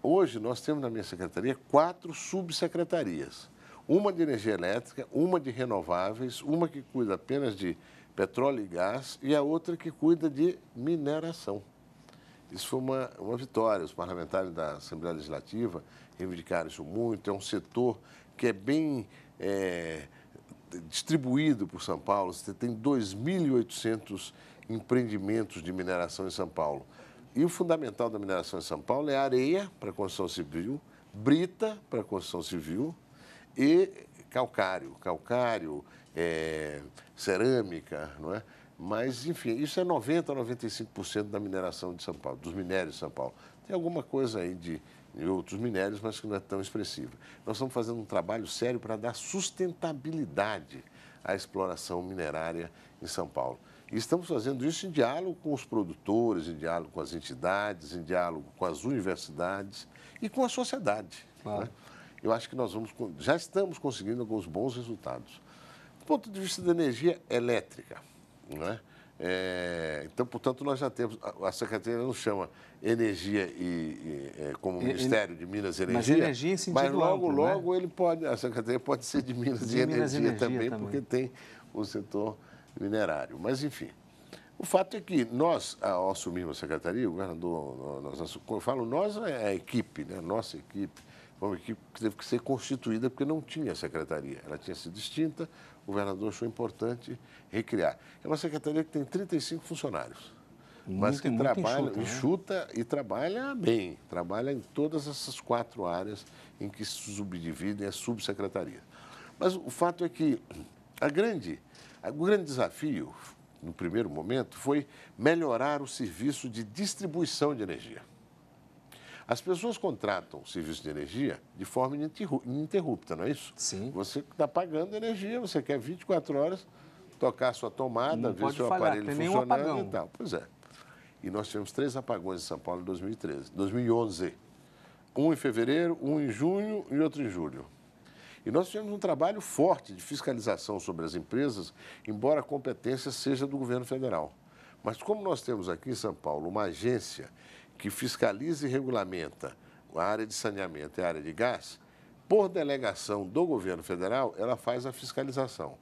[SPEAKER 2] hoje nós temos na minha secretaria 4 subsecretarias. Uma de energia elétrica, uma de renováveis, uma que cuida apenas de petróleo e gás e a outra que cuida de mineração. Isso foi uma vitória. Os parlamentares da Assembleia Legislativa reivindicaram isso muito. É um setor que é bem distribuído por São Paulo. Você tem 2.800 empreendimentos de mineração em São Paulo. E o fundamental da mineração em São Paulo é areia para construção civil, brita para construção civil e calcário, cerâmica, não é? Mas, enfim, isso é 90% a 95% da mineração de São Paulo, dos minérios de São Paulo. Tem alguma coisa aí de outros minérios, mas que não é tão expressiva. Nós estamos fazendo um trabalho sério para dar sustentabilidade à exploração minerária em São Paulo. E estamos fazendo isso em diálogo com os produtores, em diálogo com as entidades, em diálogo com as universidades e com a sociedade.
[SPEAKER 1] Claro.
[SPEAKER 2] Né? Eu acho que já estamos conseguindo alguns bons resultados. Do ponto de vista da energia elétrica, né? Então, portanto, nós já temos, a Secretaria não chama Energia como Ministério de Minas e Energia,
[SPEAKER 1] mas energia em sentido
[SPEAKER 2] mas logo,
[SPEAKER 1] amplo,
[SPEAKER 2] logo
[SPEAKER 1] né?
[SPEAKER 2] a Secretaria pode ser de Minas e Energia também, porque tem o setor minerário. Mas, enfim, o fato é que nós, ao assumirmos a Secretaria, o governador, eu falo nós, é a equipe, né? Nossa equipe, foi uma equipe que teve que ser constituída porque não tinha secretaria. Ela tinha sido extinta, o governador achou importante recriar. É uma secretaria que tem 35 funcionários, mas que trabalha, enxuta e trabalha bem, trabalha em todas essas 4 áreas em que se subdividem as subsecretarias. Mas o fato é que o grande desafio, no primeiro momento, foi melhorar o serviço de distribuição de energia. As pessoas contratam o serviço de energia de forma ininterrupta, não é isso?
[SPEAKER 1] Sim.
[SPEAKER 2] Você está pagando energia, você quer 24 horas tocar a sua tomada, ver seu aparelho funcionando e tal. Pois é. E nós tivemos 3 apagões em São Paulo em 2011. Um em fevereiro, um em junho e outro em julho. E nós tivemos um trabalho forte de fiscalização sobre as empresas, embora a competência seja do governo federal. Mas como nós temos aqui em São Paulo uma agência que fiscaliza e regulamenta a área de saneamento e a área de gás, por delegação do governo federal, ela faz a fiscalização.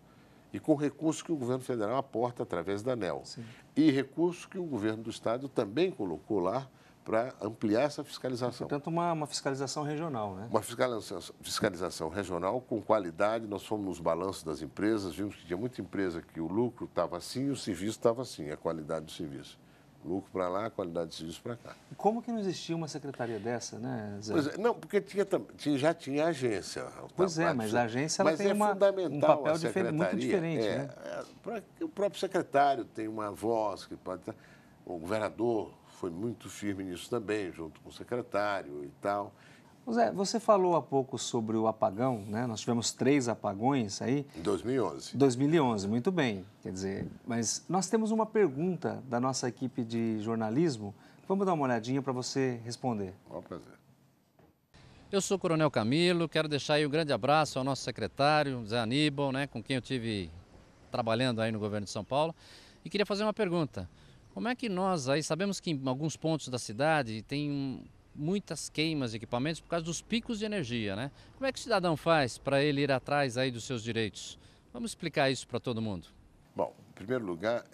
[SPEAKER 2] E com recursos que o governo federal aporta através da ANEEL. Sim. E recursos que o governo do estado também colocou lá para ampliar essa fiscalização.
[SPEAKER 1] Portanto, uma fiscalização regional, né?
[SPEAKER 2] Uma fiscalização regional com qualidade. Nós fomos nos balanços das empresas, vimos que tinha muita empresa que o lucro estava assim e o serviço estava assim, a qualidade do serviço. Lucro para lá, qualidade de serviço para cá.
[SPEAKER 1] E como que não existia uma secretaria dessa, né, Zé?
[SPEAKER 2] Pois é, não, porque já tinha agência.
[SPEAKER 1] Pois é, mas a agência ela tem um papel muito diferente. Né?
[SPEAKER 2] O próprio secretário tem uma voz que pode estar... O governador foi muito firme nisso também, junto com o secretário e tal.
[SPEAKER 1] Zé, você falou há pouco sobre o apagão, né? Nós tivemos 3 apagões aí.
[SPEAKER 2] Em 2011.
[SPEAKER 1] 2011, muito bem. Quer dizer, mas nós temos uma pergunta da nossa equipe de jornalismo. Vamos dar uma olhadinha para você responder.
[SPEAKER 2] Com prazer.
[SPEAKER 6] Eu sou o Coronel Camilo, quero deixar aí um grande abraço ao nosso secretário, Zé Aníbal, né, com quem eu tive trabalhando aí no governo de São Paulo. E queria fazer uma pergunta. Como é que nós aí, sabemos que em alguns pontos da cidade tem muitas queimas de equipamentos por causa dos picos de energia, né? Como é que o cidadão faz para ele ir atrás aí dos seus direitos? Vamos explicar isso para todo mundo.
[SPEAKER 2] Bom, em primeiro lugar,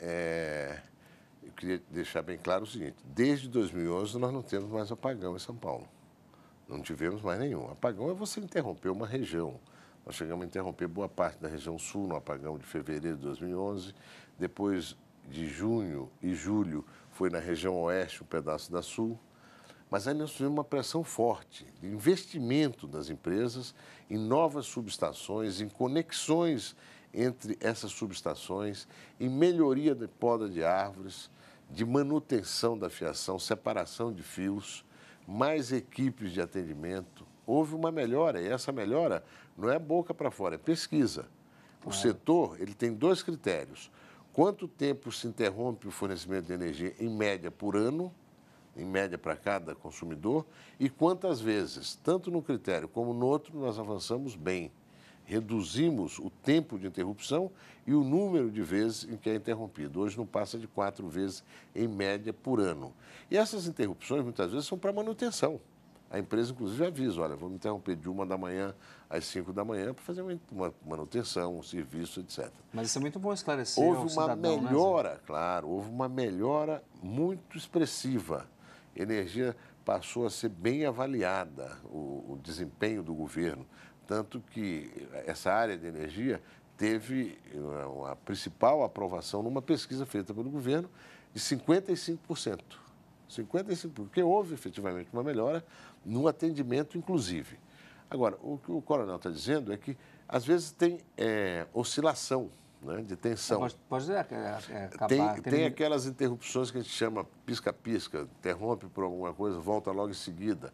[SPEAKER 2] eu queria deixar bem claro o seguinte. Desde 2011 nós não temos mais apagão em São Paulo. Não tivemos mais nenhum. Apagão é você interromper uma região. Nós chegamos a interromper boa parte da região sul no apagão de fevereiro de 2011. Depois de junho e julho foi na região oeste, um pedaço da sul. Mas aí nós tivemos uma pressão forte de investimento das empresas em novas subestações, em conexões entre essas subestações, em melhoria da poda de árvores, de manutenção da fiação, separação de fios, mais equipes de atendimento. Houve uma melhora, e essa melhora não é boca para fora, é pesquisa. O setor ele tem 2 critérios. Quanto tempo se interrompe o fornecimento de energia, em média, por ano, em média para cada consumidor, e quantas vezes, tanto no critério como no outro, nós avançamos bem. Reduzimos o tempo de interrupção e o número de vezes em que é interrompido. Hoje não passa de 4 vezes, em média, por ano. E essas interrupções, muitas vezes, são para manutenção. A empresa, inclusive, avisa, olha, vamos interromper de 1 da manhã às 5 da manhã para fazer uma manutenção, um serviço, etc.
[SPEAKER 1] Mas isso é muito bom esclarecer
[SPEAKER 2] ao
[SPEAKER 1] cidadão,
[SPEAKER 2] Houve uma melhora, claro, houve uma melhora muito expressiva. A energia passou a ser bem avaliada, o desempenho do governo. Tanto que essa área de energia teve a principal aprovação numa pesquisa feita pelo governo de 55%. 55%, porque houve efetivamente uma melhora no atendimento, inclusive. Agora, o que o coronel está dizendo é que, às vezes, tem oscilação, né, de tensão.
[SPEAKER 1] Pode dizer,
[SPEAKER 2] tem aquelas interrupções que a gente chama pisca-pisca, interrompe por alguma coisa, volta logo em seguida.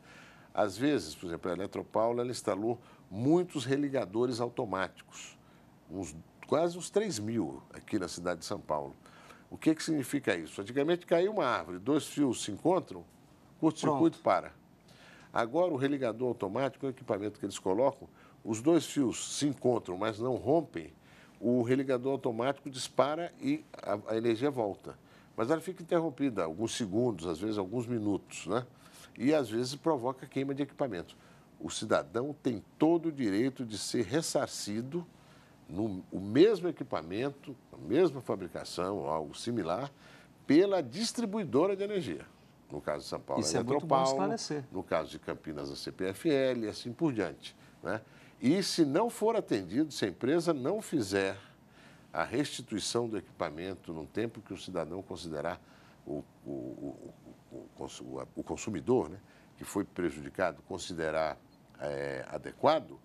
[SPEAKER 2] Às vezes, por exemplo, a Eletropaulo ela instalou muitos religadores automáticos, quase uns 3.000 aqui na cidade de São Paulo. O que significa isso? Antigamente caiu uma árvore, 2 fios se encontram, curto-circuito para. Agora o religador automático é o equipamento que eles colocam, os 2 fios se encontram, mas não rompem, o religador automático dispara e a energia volta. Mas ela fica interrompida alguns segundos, às vezes alguns minutos, né? E às vezes provoca queima de equipamento. O cidadão tem todo o direito de ser ressarcido o mesmo equipamento, a mesma fabricação, ou algo similar, pela distribuidora de energia. No caso de São Paulo,
[SPEAKER 1] Isso
[SPEAKER 2] a
[SPEAKER 1] é muito bom esclarecer.
[SPEAKER 2] no caso de Campinas, a CPFL e assim por diante, né? E se não for atendido, se a empresa não fizer a restituição do equipamento num tempo que o cidadão considerar o consumidor, né, que foi prejudicado, considerar adequado,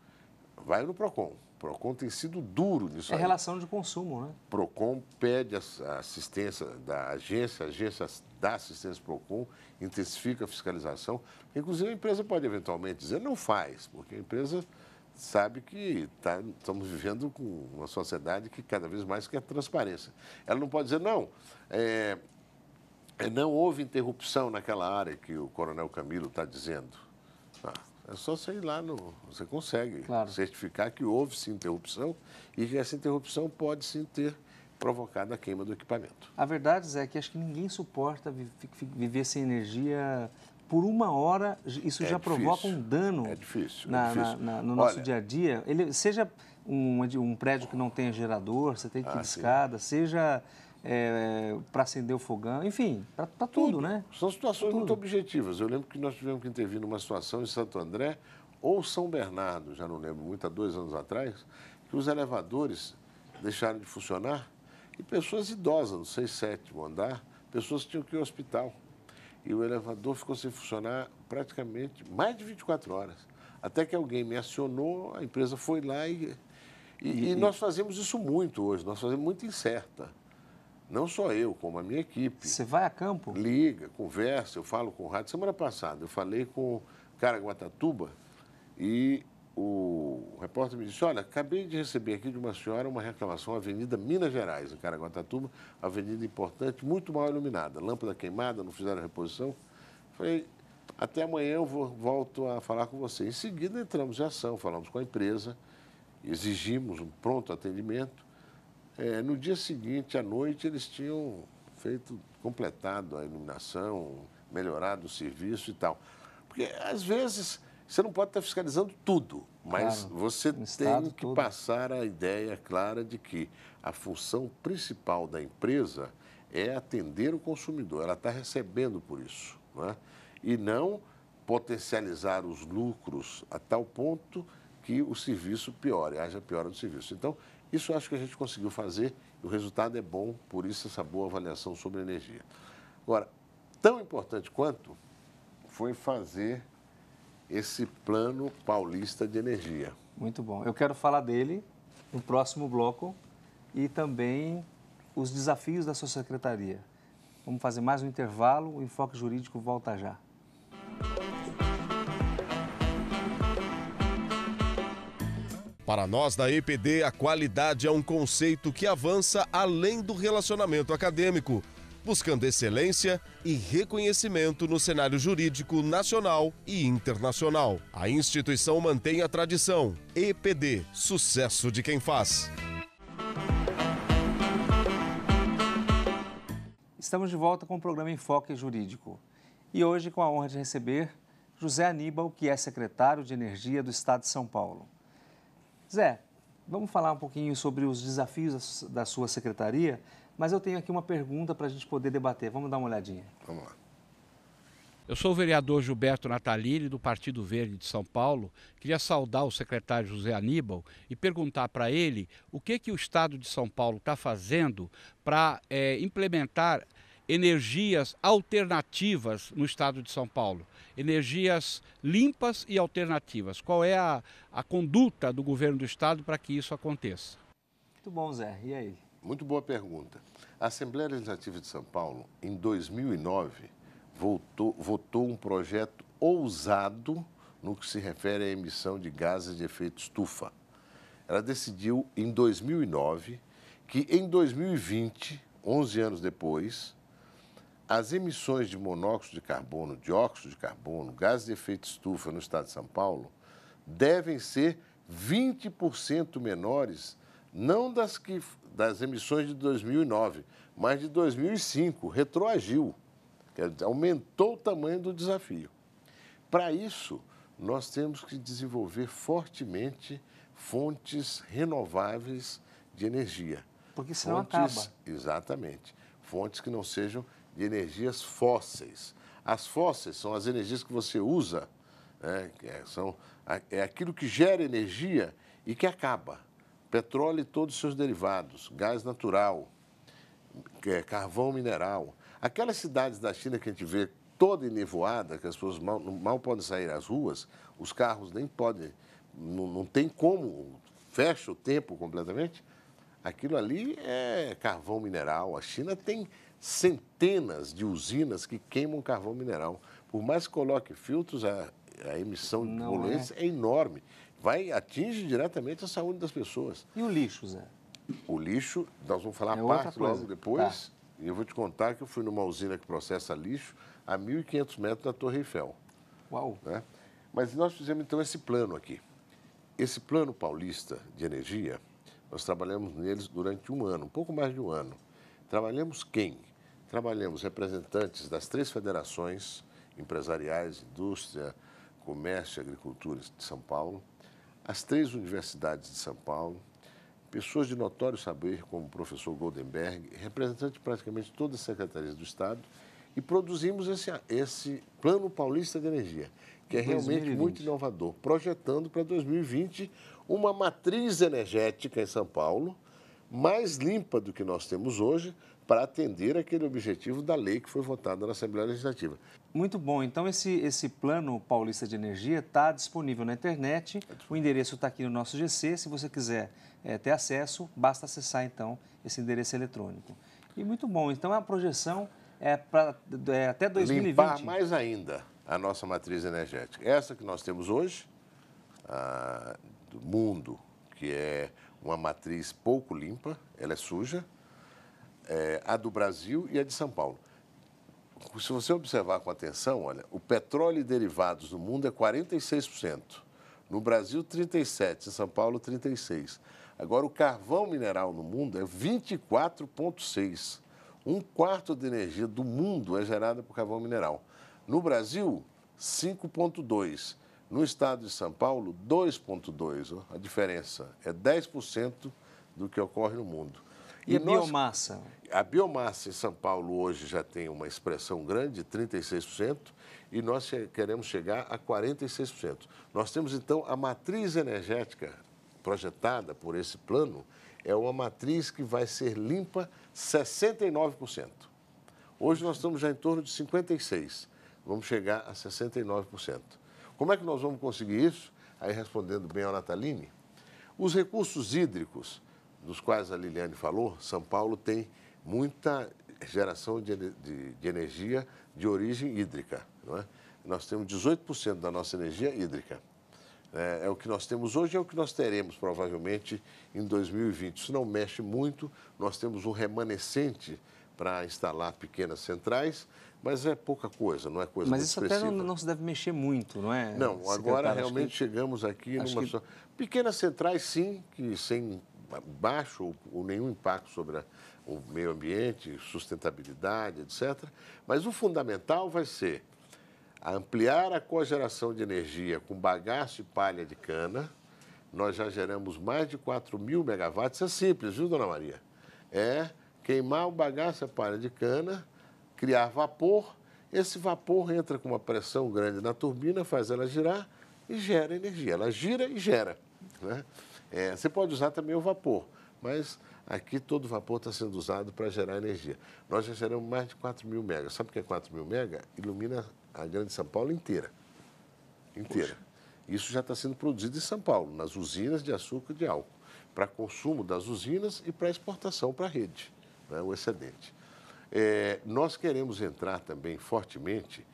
[SPEAKER 2] vai no PROCON. O PROCON tem sido duro nisso.
[SPEAKER 1] É relação de consumo, né?
[SPEAKER 2] O PROCON pede a assistência da agência, a agência dá assistência PROCON, intensifica a fiscalização. Inclusive, a empresa pode eventualmente dizer, não faz, porque a empresa sabe que estamos vivendo com uma sociedade que cada vez mais quer transparência. Ela não pode dizer, não, não houve interrupção naquela área que o Coronel Camilo está dizendo. É só você ir lá, você consegue certificar que houve sim interrupção e que essa interrupção pode sim ter provocado a queima do equipamento.
[SPEAKER 1] A verdade, Zé, é que acho que ninguém suporta viver sem energia por 1 hora. Isso já provoca um dano no nosso dia a dia. Seja um prédio que não tenha gerador, você tem que ir de escada, seja para acender o fogão, enfim, para tudo, né?
[SPEAKER 2] São situações muito objetivas. Eu lembro que nós tivemos que intervir numa situação em Santo André ou São Bernardo, já não lembro muito, há 2 anos atrás, que os elevadores deixaram de funcionar e pessoas idosas, no 6º, 7º andar, pessoas que tinham que ir ao hospital. E o elevador ficou sem funcionar praticamente mais de 24 horas. Até que alguém me acionou, a empresa foi lá e nós fazemos isso muito hoje, nós fazemos muito incerta. Não só eu, como a minha equipe.
[SPEAKER 1] Você vai a campo?
[SPEAKER 2] Liga, conversa, eu falo com o rádio. Semana passada eu falei com Caraguatatuba e o repórter me disse, olha, acabei de receber aqui de uma senhora uma reclamação, Avenida Minas Gerais, em Caraguatatuba, avenida importante, muito mal iluminada, lâmpada queimada, não fizeram a reposição. Falei, até amanhã eu volto a falar com você. Em seguida entramos em ação, falamos com a empresa, exigimos um pronto atendimento. No dia seguinte, à noite, eles tinham completado a iluminação, melhorado o serviço e tal. Porque, às vezes, você não pode estar fiscalizando tudo, mas você tem que passar a ideia clara de que a função principal da empresa é atender o consumidor. Ela está recebendo por isso, né? E não potencializar os lucros a tal ponto que o serviço piore, haja piora do serviço. Então, isso eu acho que a gente conseguiu fazer e o resultado é bom, por isso essa boa avaliação sobre a energia. Agora, tão importante quanto foi fazer esse plano paulista de energia.
[SPEAKER 1] Muito bom. Eu quero falar dele no próximo bloco e também os desafios da sua secretaria. Vamos fazer mais um intervalo, o Enfoque Jurídico volta já.
[SPEAKER 4] Para nós da EPD, a qualidade é um conceito que avança além do relacionamento acadêmico, buscando excelência e reconhecimento no cenário jurídico nacional e internacional. A instituição mantém a tradição. EPD, sucesso de quem faz.
[SPEAKER 1] Estamos de volta com o programa Enfoque Jurídico. E hoje com a honra de receber José Aníbal, que é secretário de Energia do Estado de São Paulo. Zé, vamos falar um pouquinho sobre os desafios da sua secretaria, mas eu tenho aqui uma pergunta para a gente poder debater. Vamos dar uma olhadinha.
[SPEAKER 2] Vamos lá.
[SPEAKER 7] Eu sou o vereador Gilberto Natalini, do Partido Verde de São Paulo. Queria saudar o secretário José Aníbal e perguntar para ele o que o Estado de São Paulo está fazendo para implementar energias alternativas no Estado de São Paulo. Energias limpas e alternativas. Qual é a conduta do governo do Estado para que isso aconteça?
[SPEAKER 1] Muito bom, Zé. E aí?
[SPEAKER 2] Muito boa pergunta. A Assembleia Legislativa de São Paulo, em 2009, votou um projeto ousado no que se refere à emissão de gases de efeito estufa. Ela decidiu, em 2009, que em 2020 11 anos depois, as emissões de monóxido de carbono, dióxido de carbono, gases de efeito estufa no estado de São Paulo devem ser 20% menores, não das emissões de 2009, mas de 2005, retroagiu, quer dizer, aumentou o tamanho do desafio. Para isso, nós temos que desenvolver fortemente fontes renováveis de energia.
[SPEAKER 1] Porque senão acaba.
[SPEAKER 2] Exatamente. Fontes que não sejam de energias fósseis. As fósseis são as energias que você usa, né? É aquilo que gera energia e que acaba. Petróleo e todos os seus derivados, gás natural, carvão mineral. Aquelas cidades da China que a gente vê toda enevoada, que as pessoas mal podem sair às ruas, os carros nem podem, não tem como, fecha o tempo completamente. Aquilo ali é carvão mineral. A China tem centenas de usinas que queimam carvão mineral. Por mais que coloque filtros, a emissão de poluentes é enorme. Atinge diretamente a saúde das pessoas.
[SPEAKER 1] E o lixo, Zé?
[SPEAKER 2] O lixo, nós vamos falar a parte logo depois. Tá. E eu vou te contar que eu fui numa usina que processa lixo a 1.500 metros da Torre Eiffel.
[SPEAKER 1] Uau!
[SPEAKER 2] Né? Mas nós fizemos, então, esse plano aqui. Esse plano paulista de energia, nós trabalhamos neles durante um ano, um pouco mais de um ano. Trabalhamos quem? Trabalhamos representantes das 3 federações empresariais, indústria, comércio e agricultura de São Paulo, as 3 universidades de São Paulo, pessoas de notório saber, como o professor Goldenberg, representantes de praticamente todas as secretarias do Estado, e produzimos esse Plano Paulista de Energia, que é realmente muito inovador, projetando para 2020 uma matriz energética em São Paulo mais limpa do que nós temos hoje, para atender aquele objetivo da lei que foi votada na Assembleia Legislativa.
[SPEAKER 1] Muito bom. Então, esse Plano Paulista de Energia está disponível na internet. O endereço está aqui no nosso GC. Se você quiser ter acesso, basta acessar, então, esse endereço eletrônico. E muito bom. Então, a projeção é para até 2020.
[SPEAKER 2] Limpar mais ainda a nossa matriz energética. Essa que nós temos hoje, do mundo, que é uma matriz pouco limpa, ela é suja, a do Brasil e a de São Paulo. Se você observar com atenção, olha, o petróleo e derivados no mundo é 46%, no Brasil 37%, em São Paulo 36%. Agora, o carvão mineral no mundo é 24,6%. 1/4 da energia do mundo é gerada por carvão mineral. No Brasil, 5,2%. No estado de São Paulo, 2,2%. A diferença é 10% do que ocorre no mundo.
[SPEAKER 1] E biomassa?
[SPEAKER 2] A biomassa em São Paulo hoje já tem uma expressão grande, 36%, e nós queremos chegar a 46%. Nós temos, então, a matriz energética projetada por esse plano, é uma matriz que vai ser limpa 69%. Hoje nós estamos já em torno de 56%. Vamos chegar a 69%. Como é que nós vamos conseguir isso? Aí, respondendo bem ao Nataline, os recursos hídricos, dos quais a Liliane falou, São Paulo tem muita geração de energia de origem hídrica. Não é? Nós temos 18% da nossa energia hídrica. É o que nós temos hoje, é o que nós teremos provavelmente em 2020. Isso não mexe muito, nós temos um remanescente para instalar pequenas centrais, mas é pouca coisa, não é coisa muito expressiva.
[SPEAKER 1] Mas isso até não se deve mexer muito, não é?
[SPEAKER 2] Não, agora realmente chegamos aqui numa... Pequenas centrais, sim, que sem baixo ou nenhum impacto sobre o meio ambiente, sustentabilidade, etc. Mas o fundamental vai ser ampliar a cogeração de energia com bagaço e palha de cana. Nós já geramos mais de 4.000 megawatts. É simples, viu, dona Maria? É queimar o bagaço e a palha de cana, criar vapor. Esse vapor entra com uma pressão grande na turbina, faz ela girar e gera energia. Ela gira e gera, né? Você pode usar também o vapor, mas aqui todo vapor está sendo usado para gerar energia. Nós já geramos mais de 4.000 megas. Sabe o que é 4.000 megas? Ilumina a Grande São Paulo inteira. Inteira. Poxa. Isso já está sendo produzido em São Paulo, nas usinas de açúcar e de álcool, para consumo das usinas e para exportação para a rede, né, o excedente. Nós queremos entrar também fortemente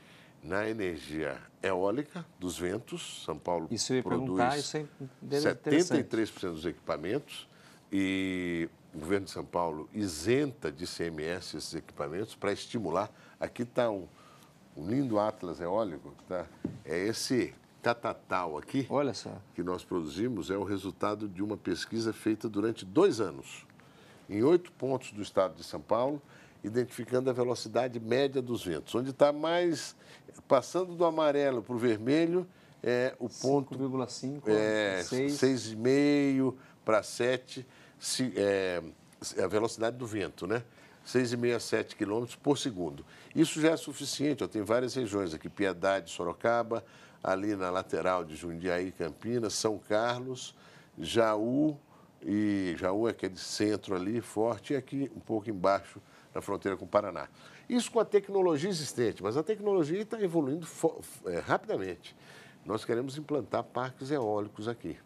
[SPEAKER 2] na energia eólica dos ventos. São Paulo
[SPEAKER 1] isso eu ia
[SPEAKER 2] produz
[SPEAKER 1] perguntar, isso é
[SPEAKER 2] 73% dos equipamentos. E o governo de São Paulo isenta de ICMS esses equipamentos para estimular. Aqui está um lindo atlas eólico, tá? É esse catatal aqui,
[SPEAKER 1] Olha só,
[SPEAKER 2] que nós produzimos, é o resultado de uma pesquisa feita durante 2 anos, em 8 pontos do estado de São Paulo, identificando a velocidade média dos ventos. Onde está mais, passando do amarelo para o vermelho, é o ponto
[SPEAKER 1] 5,5,
[SPEAKER 2] 6,5 para 7, a velocidade do vento, né? 6,5 a 7 km por segundo. Isso já é suficiente, tem várias regiões aqui, Piedade, Sorocaba, ali na lateral de Jundiaí, Campinas, São Carlos, Jaú é aquele centro ali forte, e aqui um pouco embaixo, na fronteira com o Paraná. Isso com a tecnologia existente, mas a tecnologia está evoluindo rapidamente. Nós queremos implantar parques eólicos aqui.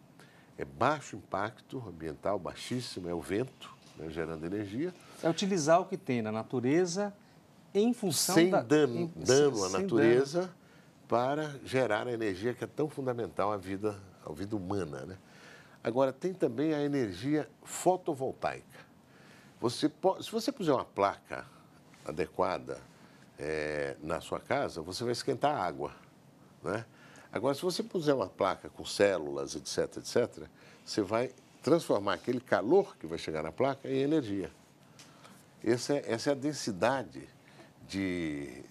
[SPEAKER 2] É baixo impacto ambiental, baixíssimo, é o vento, né, gerando energia.
[SPEAKER 1] É utilizar o que tem na natureza em função
[SPEAKER 2] sem
[SPEAKER 1] da...
[SPEAKER 2] dano à
[SPEAKER 1] sem
[SPEAKER 2] natureza,
[SPEAKER 1] dano.
[SPEAKER 2] para gerar a energia que é tão fundamental à vida humana, né? Agora, tem também a energia fotovoltaica. Se você puser uma placa adequada na sua casa, você vai esquentar a água, né? Agora, se você puser uma placa com células, etc., etc., você vai transformar aquele calor que vai chegar na placa em energia. Essa é a densidade de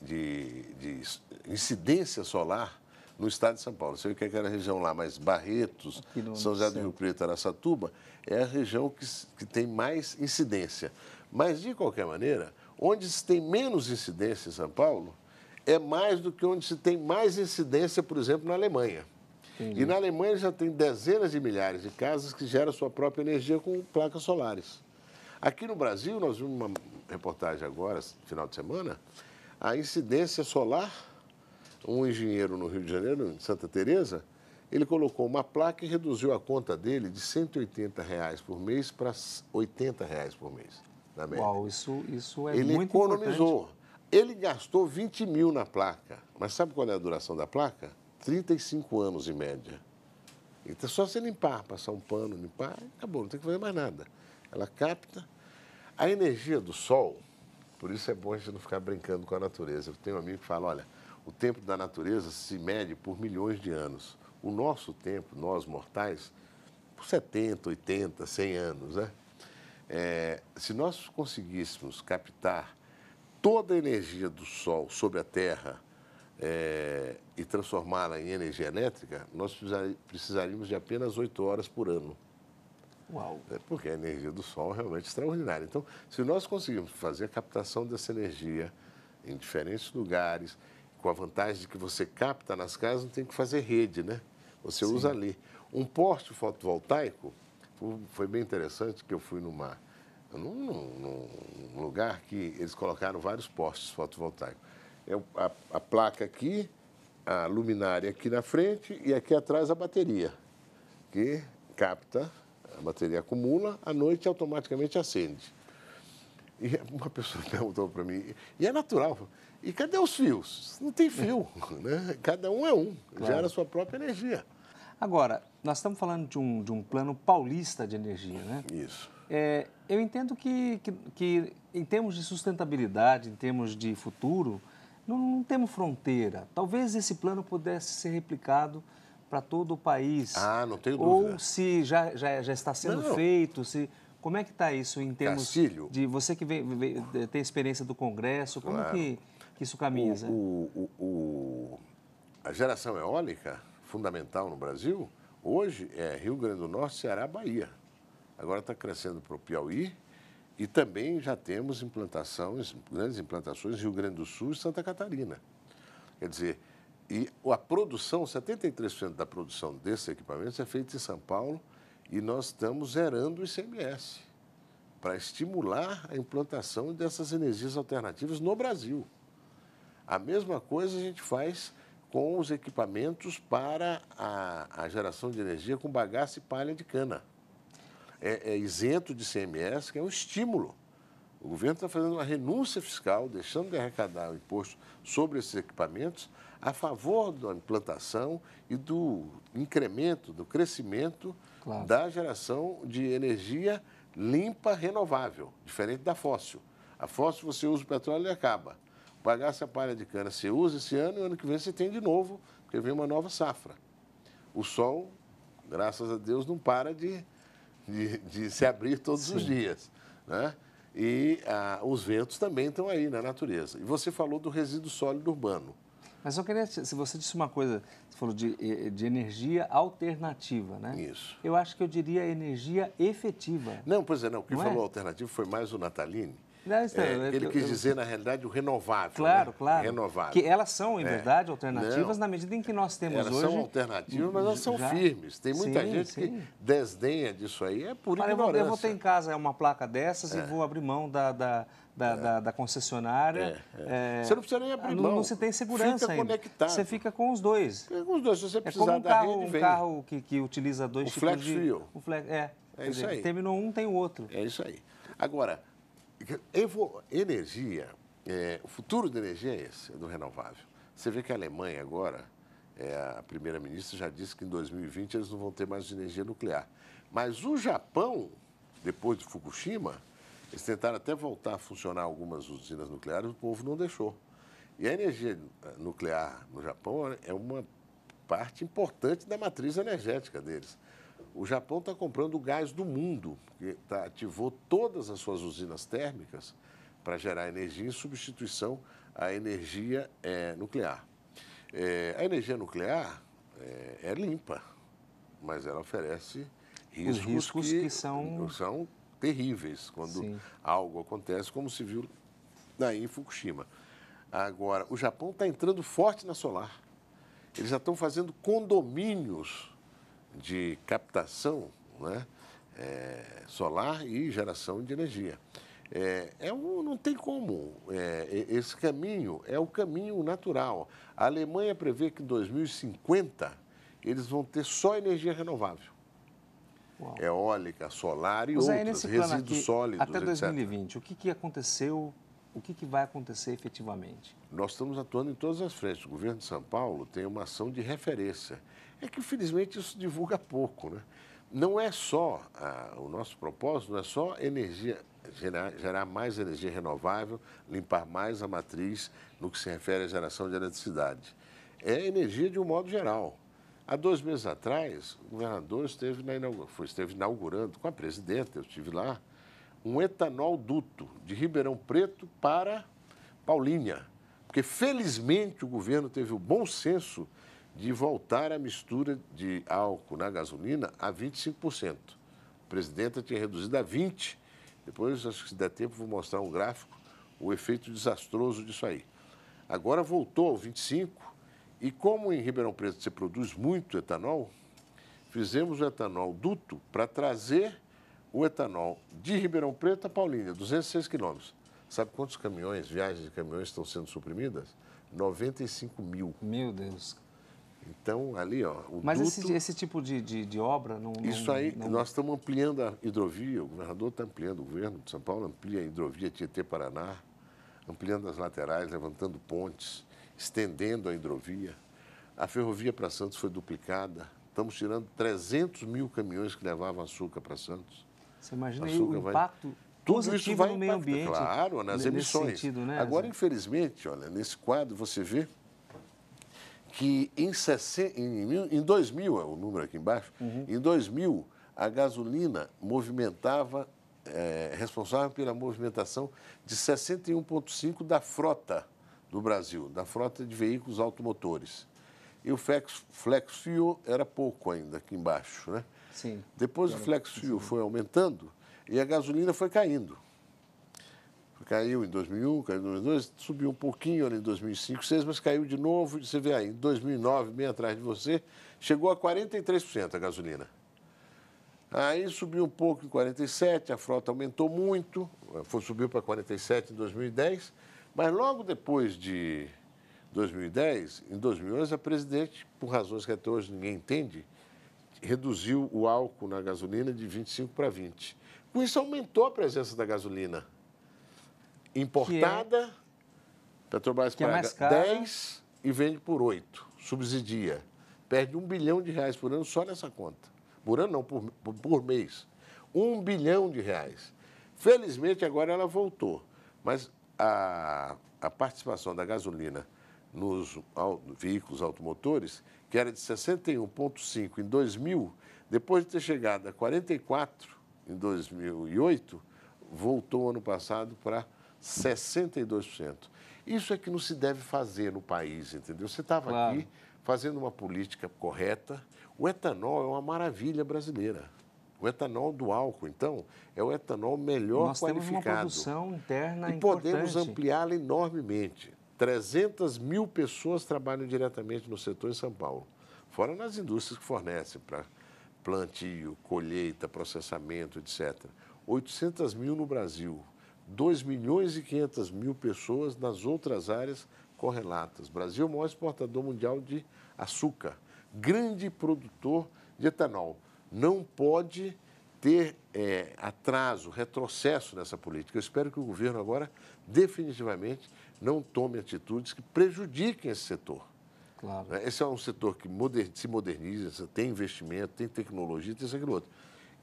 [SPEAKER 2] incidência solar no estado de São Paulo. Você vê que aquela região lá, mais Barretos, São José do Rio Preto, Araçatuba, é a região que tem mais incidência. Mas, de qualquer maneira, onde se tem menos incidência em São Paulo, é mais do que onde se tem mais incidência, por exemplo, na Alemanha. Entendi. E na Alemanha já tem dezenas de milhares de casas que geram sua própria energia com placas solares. Aqui no Brasil, nós vimos uma reportagem agora, final de semana, a incidência solar, um engenheiro no Rio de Janeiro, em Santa Teresa, ele colocou uma placa e reduziu a conta dele de R$ 180 por mês para R$ 80 por mês, na média.
[SPEAKER 1] Uau, isso é
[SPEAKER 2] ele
[SPEAKER 1] muito
[SPEAKER 2] economizou.
[SPEAKER 1] importante.
[SPEAKER 2] Ele gastou 20 mil na placa, mas sabe qual é a duração da placa? 35 anos em média. Então, só você limpar, passar um pano, limpar, acabou, não tem que fazer mais nada. Ela capta. A energia do sol, por isso é bom a gente não ficar brincando com a natureza. Eu tenho um amigo que fala, olha, o tempo da natureza se mede por milhões de anos. O nosso tempo, nós mortais, por 70, 80, 100 anos, né? Se nós conseguíssemos captar toda a energia do sol sobre a Terra e transformá-la em energia elétrica, nós precisaríamos de apenas 8 horas por ano.
[SPEAKER 1] Uau.
[SPEAKER 2] Porque a energia do sol é realmente extraordinária. Então, se nós conseguirmos fazer a captação dessa energia em diferentes lugares, com a vantagem de que você capta nas casas, não tem que fazer rede, né? Você usa ali. Um poste fotovoltaico, foi bem interessante que eu fui num lugar que eles colocaram vários postes fotovoltaicos. A placa aqui, a luminária aqui na frente e aqui atrás a bateria, que capta, a bateria acumula, à noite automaticamente acende. E uma pessoa perguntou para mim, e é natural, e cadê os fios? Não tem fio, né? Cada um é um, gera a sua própria energia.
[SPEAKER 1] Agora, nós estamos falando de um plano paulista de energia, né?
[SPEAKER 2] Isso.
[SPEAKER 1] Eu entendo que em termos de sustentabilidade, em termos de futuro, não temos fronteira. Talvez esse plano pudesse ser replicado para todo o país.
[SPEAKER 2] Ah, não tenho dúvida.
[SPEAKER 1] Ou se já está sendo feito, como é que está isso em termos
[SPEAKER 2] Castilho,
[SPEAKER 1] de... Você que tem experiência do Congresso, como que isso caminha?
[SPEAKER 2] A geração eólica, fundamental no Brasil, hoje é Rio Grande do Norte, Ceará, Bahia. Agora está crescendo para o Piauí e também já temos grandes implantações no Rio Grande do Sul e Santa Catarina. Quer dizer, e a produção, 73% da produção desses equipamentos é feita em São Paulo e nós estamos zerando o ICMS para estimular a implantação dessas energias alternativas no Brasil. A mesma coisa a gente faz com os equipamentos para a geração de energia com bagaço e palha de cana. É isento de ICMS, que é um estímulo. O governo está fazendo uma renúncia fiscal, deixando de arrecadar o imposto sobre esses equipamentos a favor da implantação e do incremento, do crescimento da geração de energia limpa, renovável, diferente da fóssil. A fóssil você usa o petróleo e acaba. O bagaço, a palha de cana, você usa esse ano e ano que vem você tem de novo, porque vem uma nova safra. O sol, graças a Deus, não para de se abrir todos os dias, né? E os ventos também estão aí na natureza. E você falou do resíduo sólido urbano.
[SPEAKER 1] Mas eu queria, se você disse uma coisa, você falou de energia alternativa, né?
[SPEAKER 2] Isso.
[SPEAKER 1] Eu acho que eu diria energia efetiva.
[SPEAKER 2] Não, pois é, não. Quem
[SPEAKER 1] Não
[SPEAKER 2] falou
[SPEAKER 1] é?
[SPEAKER 2] alternativo foi mais o Natalini.
[SPEAKER 1] Não,
[SPEAKER 2] Ele quis dizer, na realidade, o renovável.
[SPEAKER 1] Claro,
[SPEAKER 2] né?
[SPEAKER 1] claro.
[SPEAKER 2] Renovável.
[SPEAKER 1] Que elas são, em verdade, alternativas
[SPEAKER 2] Não.
[SPEAKER 1] na medida em que nós temos
[SPEAKER 2] Elas
[SPEAKER 1] hoje...
[SPEAKER 2] são alternativas, mas elas são
[SPEAKER 1] já...
[SPEAKER 2] firmes. Tem muita
[SPEAKER 1] Sim,
[SPEAKER 2] gente
[SPEAKER 1] sim.
[SPEAKER 2] que desdenha disso aí. É por
[SPEAKER 1] Olha,
[SPEAKER 2] ignorância.
[SPEAKER 1] eu vou ter em casa uma placa dessas e vou abrir mão da concessionária.
[SPEAKER 2] Você não precisa nem abrir mão.
[SPEAKER 1] Não se tem segurança
[SPEAKER 2] Fica
[SPEAKER 1] ainda.
[SPEAKER 2] conectado.
[SPEAKER 1] Você fica com os dois.
[SPEAKER 2] Fica com os dois. Se você
[SPEAKER 1] É
[SPEAKER 2] precisar
[SPEAKER 1] como
[SPEAKER 2] da rede, vem.
[SPEAKER 1] um carro que utiliza dois
[SPEAKER 2] O
[SPEAKER 1] tipos
[SPEAKER 2] flex
[SPEAKER 1] de...
[SPEAKER 2] fuel.
[SPEAKER 1] É
[SPEAKER 2] É isso aí.
[SPEAKER 1] Terminou um, tem o outro.
[SPEAKER 2] É isso aí. Agora, energia, o futuro da energia é esse, é do renovável. Você vê que a Alemanha agora, a primeira-ministra já disse que em 2020 eles não vão ter mais energia nuclear. Mas o Japão, depois de Fukushima, eles tentaram até voltar a funcionar algumas usinas nucleares, o povo não deixou. E a energia nuclear no Japão é uma parte importante da matriz energética deles. O Japão está comprando o gás do mundo, que ativou todas as suas usinas térmicas para gerar energia em substituição à energia nuclear. A energia nuclear é limpa, mas ela oferece riscos que são terríveis quando algo acontece, como se viu daí em Fukushima. Agora, o Japão está entrando forte na solar. Eles já estão fazendo condomínios de captação, né, solar e geração de energia. Não tem como. Esse caminho é o caminho natural. A Alemanha prevê que em 2050 eles vão ter só energia renovável. Uau. Eólica, solar e outros, resíduos sólidos,
[SPEAKER 1] até 2020, o que aconteceu, o que vai acontecer efetivamente?
[SPEAKER 2] Nós estamos atuando em todas as frentes. O governo de São Paulo tem uma ação de referência. É que, infelizmente, isso divulga pouco, né? Não é só, o nosso propósito não é só energia, gerar mais energia renovável, limpar mais a matriz no que se refere à geração de eletricidade. É energia de um modo geral. Há 2 meses atrás, o governador esteve inaugurando com a presidenta, eu estive lá, um etanol duto de Ribeirão Preto para Paulínia. Porque, felizmente, o governo teve o bom senso de voltar a mistura de álcool na gasolina a 25%. A presidenta tinha reduzido a 20%. Depois, acho que se der tempo, vou mostrar um gráfico, o efeito desastroso disso aí. Agora voltou ao 25%. E como em Ribeirão Preto se produz muito etanol, fizemos o etanol duto para trazer o etanol de Ribeirão Preto a Paulínia, 206 quilômetros. Sabe quantos viagens de caminhões estão sendo suprimidas? 95 mil.
[SPEAKER 1] Meu Deus.
[SPEAKER 2] Então, ali, ó,
[SPEAKER 1] Mas duto, esse tipo de obra não...
[SPEAKER 2] Isso aí, nós estamos ampliando a hidrovia, o governador está ampliando, o governo de São Paulo amplia a hidrovia Tietê-Paraná, ampliando as laterais, levantando pontes, estendendo a hidrovia. A ferrovia para Santos foi duplicada. Estamos tirando 300 mil caminhões que levavam açúcar para Santos.
[SPEAKER 1] Você imagina aí o impacto positivo no meio ambiente.
[SPEAKER 2] Claro, nas emissões.
[SPEAKER 1] Sentido, né?
[SPEAKER 2] Agora, infelizmente, olha, nesse quadro você vê que em 2000, é o número aqui embaixo, em 2000, a gasolina movimentava, responsável pela movimentação de 61,5% da frota do Brasil, da frota de veículos automotores. E o flex fuel era pouco ainda aqui embaixo, né?
[SPEAKER 1] Sim.
[SPEAKER 2] Depois o flex fuel foi aumentando e a gasolina foi caindo. Caiu em 2001, caiu em 2002, subiu um pouquinho ali em 2005, 2006, mas caiu de novo. Você vê aí, em 2009, bem atrás de você, chegou a 43% a gasolina. Aí subiu um pouco em 47%, a frota aumentou muito, subiu para 47% em 2010, mas logo depois de 2010, em 2011, a presidente, por razões que até hoje ninguém entende, reduziu o álcool na gasolina de 25% para 20%. Com isso, aumentou a presença da gasolina importada, Petrobras paga 10 e vende por 8, subsidia. Perde R$1 bilhão por ano só nessa conta. Por ano não, por mês. R$1 bilhão. Felizmente, agora ela voltou. Mas a participação da gasolina nos veículos automotores, que era de 61,5% em 2000, depois de ter chegado a 44% em 2008, voltou ano passado para 62%. Isso é que não se deve fazer no país, entendeu? Você estava aqui fazendo uma política correta. O etanol é uma maravilha brasileira. O etanol do álcool, então, é o etanol melhor qualificado.
[SPEAKER 1] Nós temos uma produção interna
[SPEAKER 2] e podemos ampliá-la enormemente. 300 mil pessoas trabalham diretamente no setor em São Paulo, fora nas indústrias que fornecem para plantio, colheita, processamento, etc. 800 mil no Brasil, 2.500.000 pessoas nas outras áreas correlatas. O Brasil é o maior exportador mundial de açúcar, grande produtor de etanol. Não pode ter atraso, retrocesso nessa política. Eu espero que o governo agora, definitivamente, não tome atitudes que prejudiquem esse setor.
[SPEAKER 1] Claro.
[SPEAKER 2] Esse é um setor que se moderniza, tem investimento, tem tecnologia, tem isso e aquilo outro.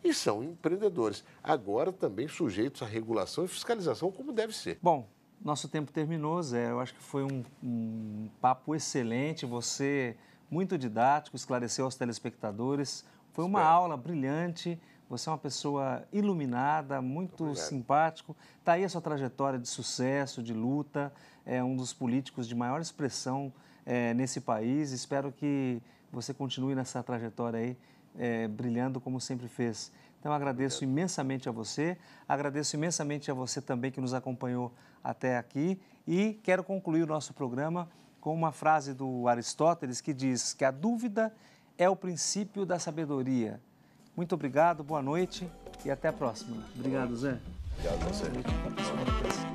[SPEAKER 2] E são empreendedores, agora também sujeitos à regulação e fiscalização, como deve ser.
[SPEAKER 1] Bom, nosso tempo terminou, Zé. Eu acho que foi um papo excelente. Você, muito didático, esclareceu aos telespectadores. Foi uma aula brilhante. Você é uma pessoa iluminada, muito simpático. Está aí a sua trajetória de sucesso, de luta. É um dos políticos de maior expressão nesse país. Espero que você continue nessa trajetória aí, brilhando como sempre fez. Então, agradeço imensamente a você. Agradeço imensamente a você também que nos acompanhou até aqui. E quero concluir o nosso programa com uma frase do Aristóteles que diz que a dúvida é o princípio da sabedoria. Muito obrigado, boa noite e até a próxima. Obrigado, Zé.
[SPEAKER 2] Obrigado a você.
[SPEAKER 1] Boa noite, até a próxima.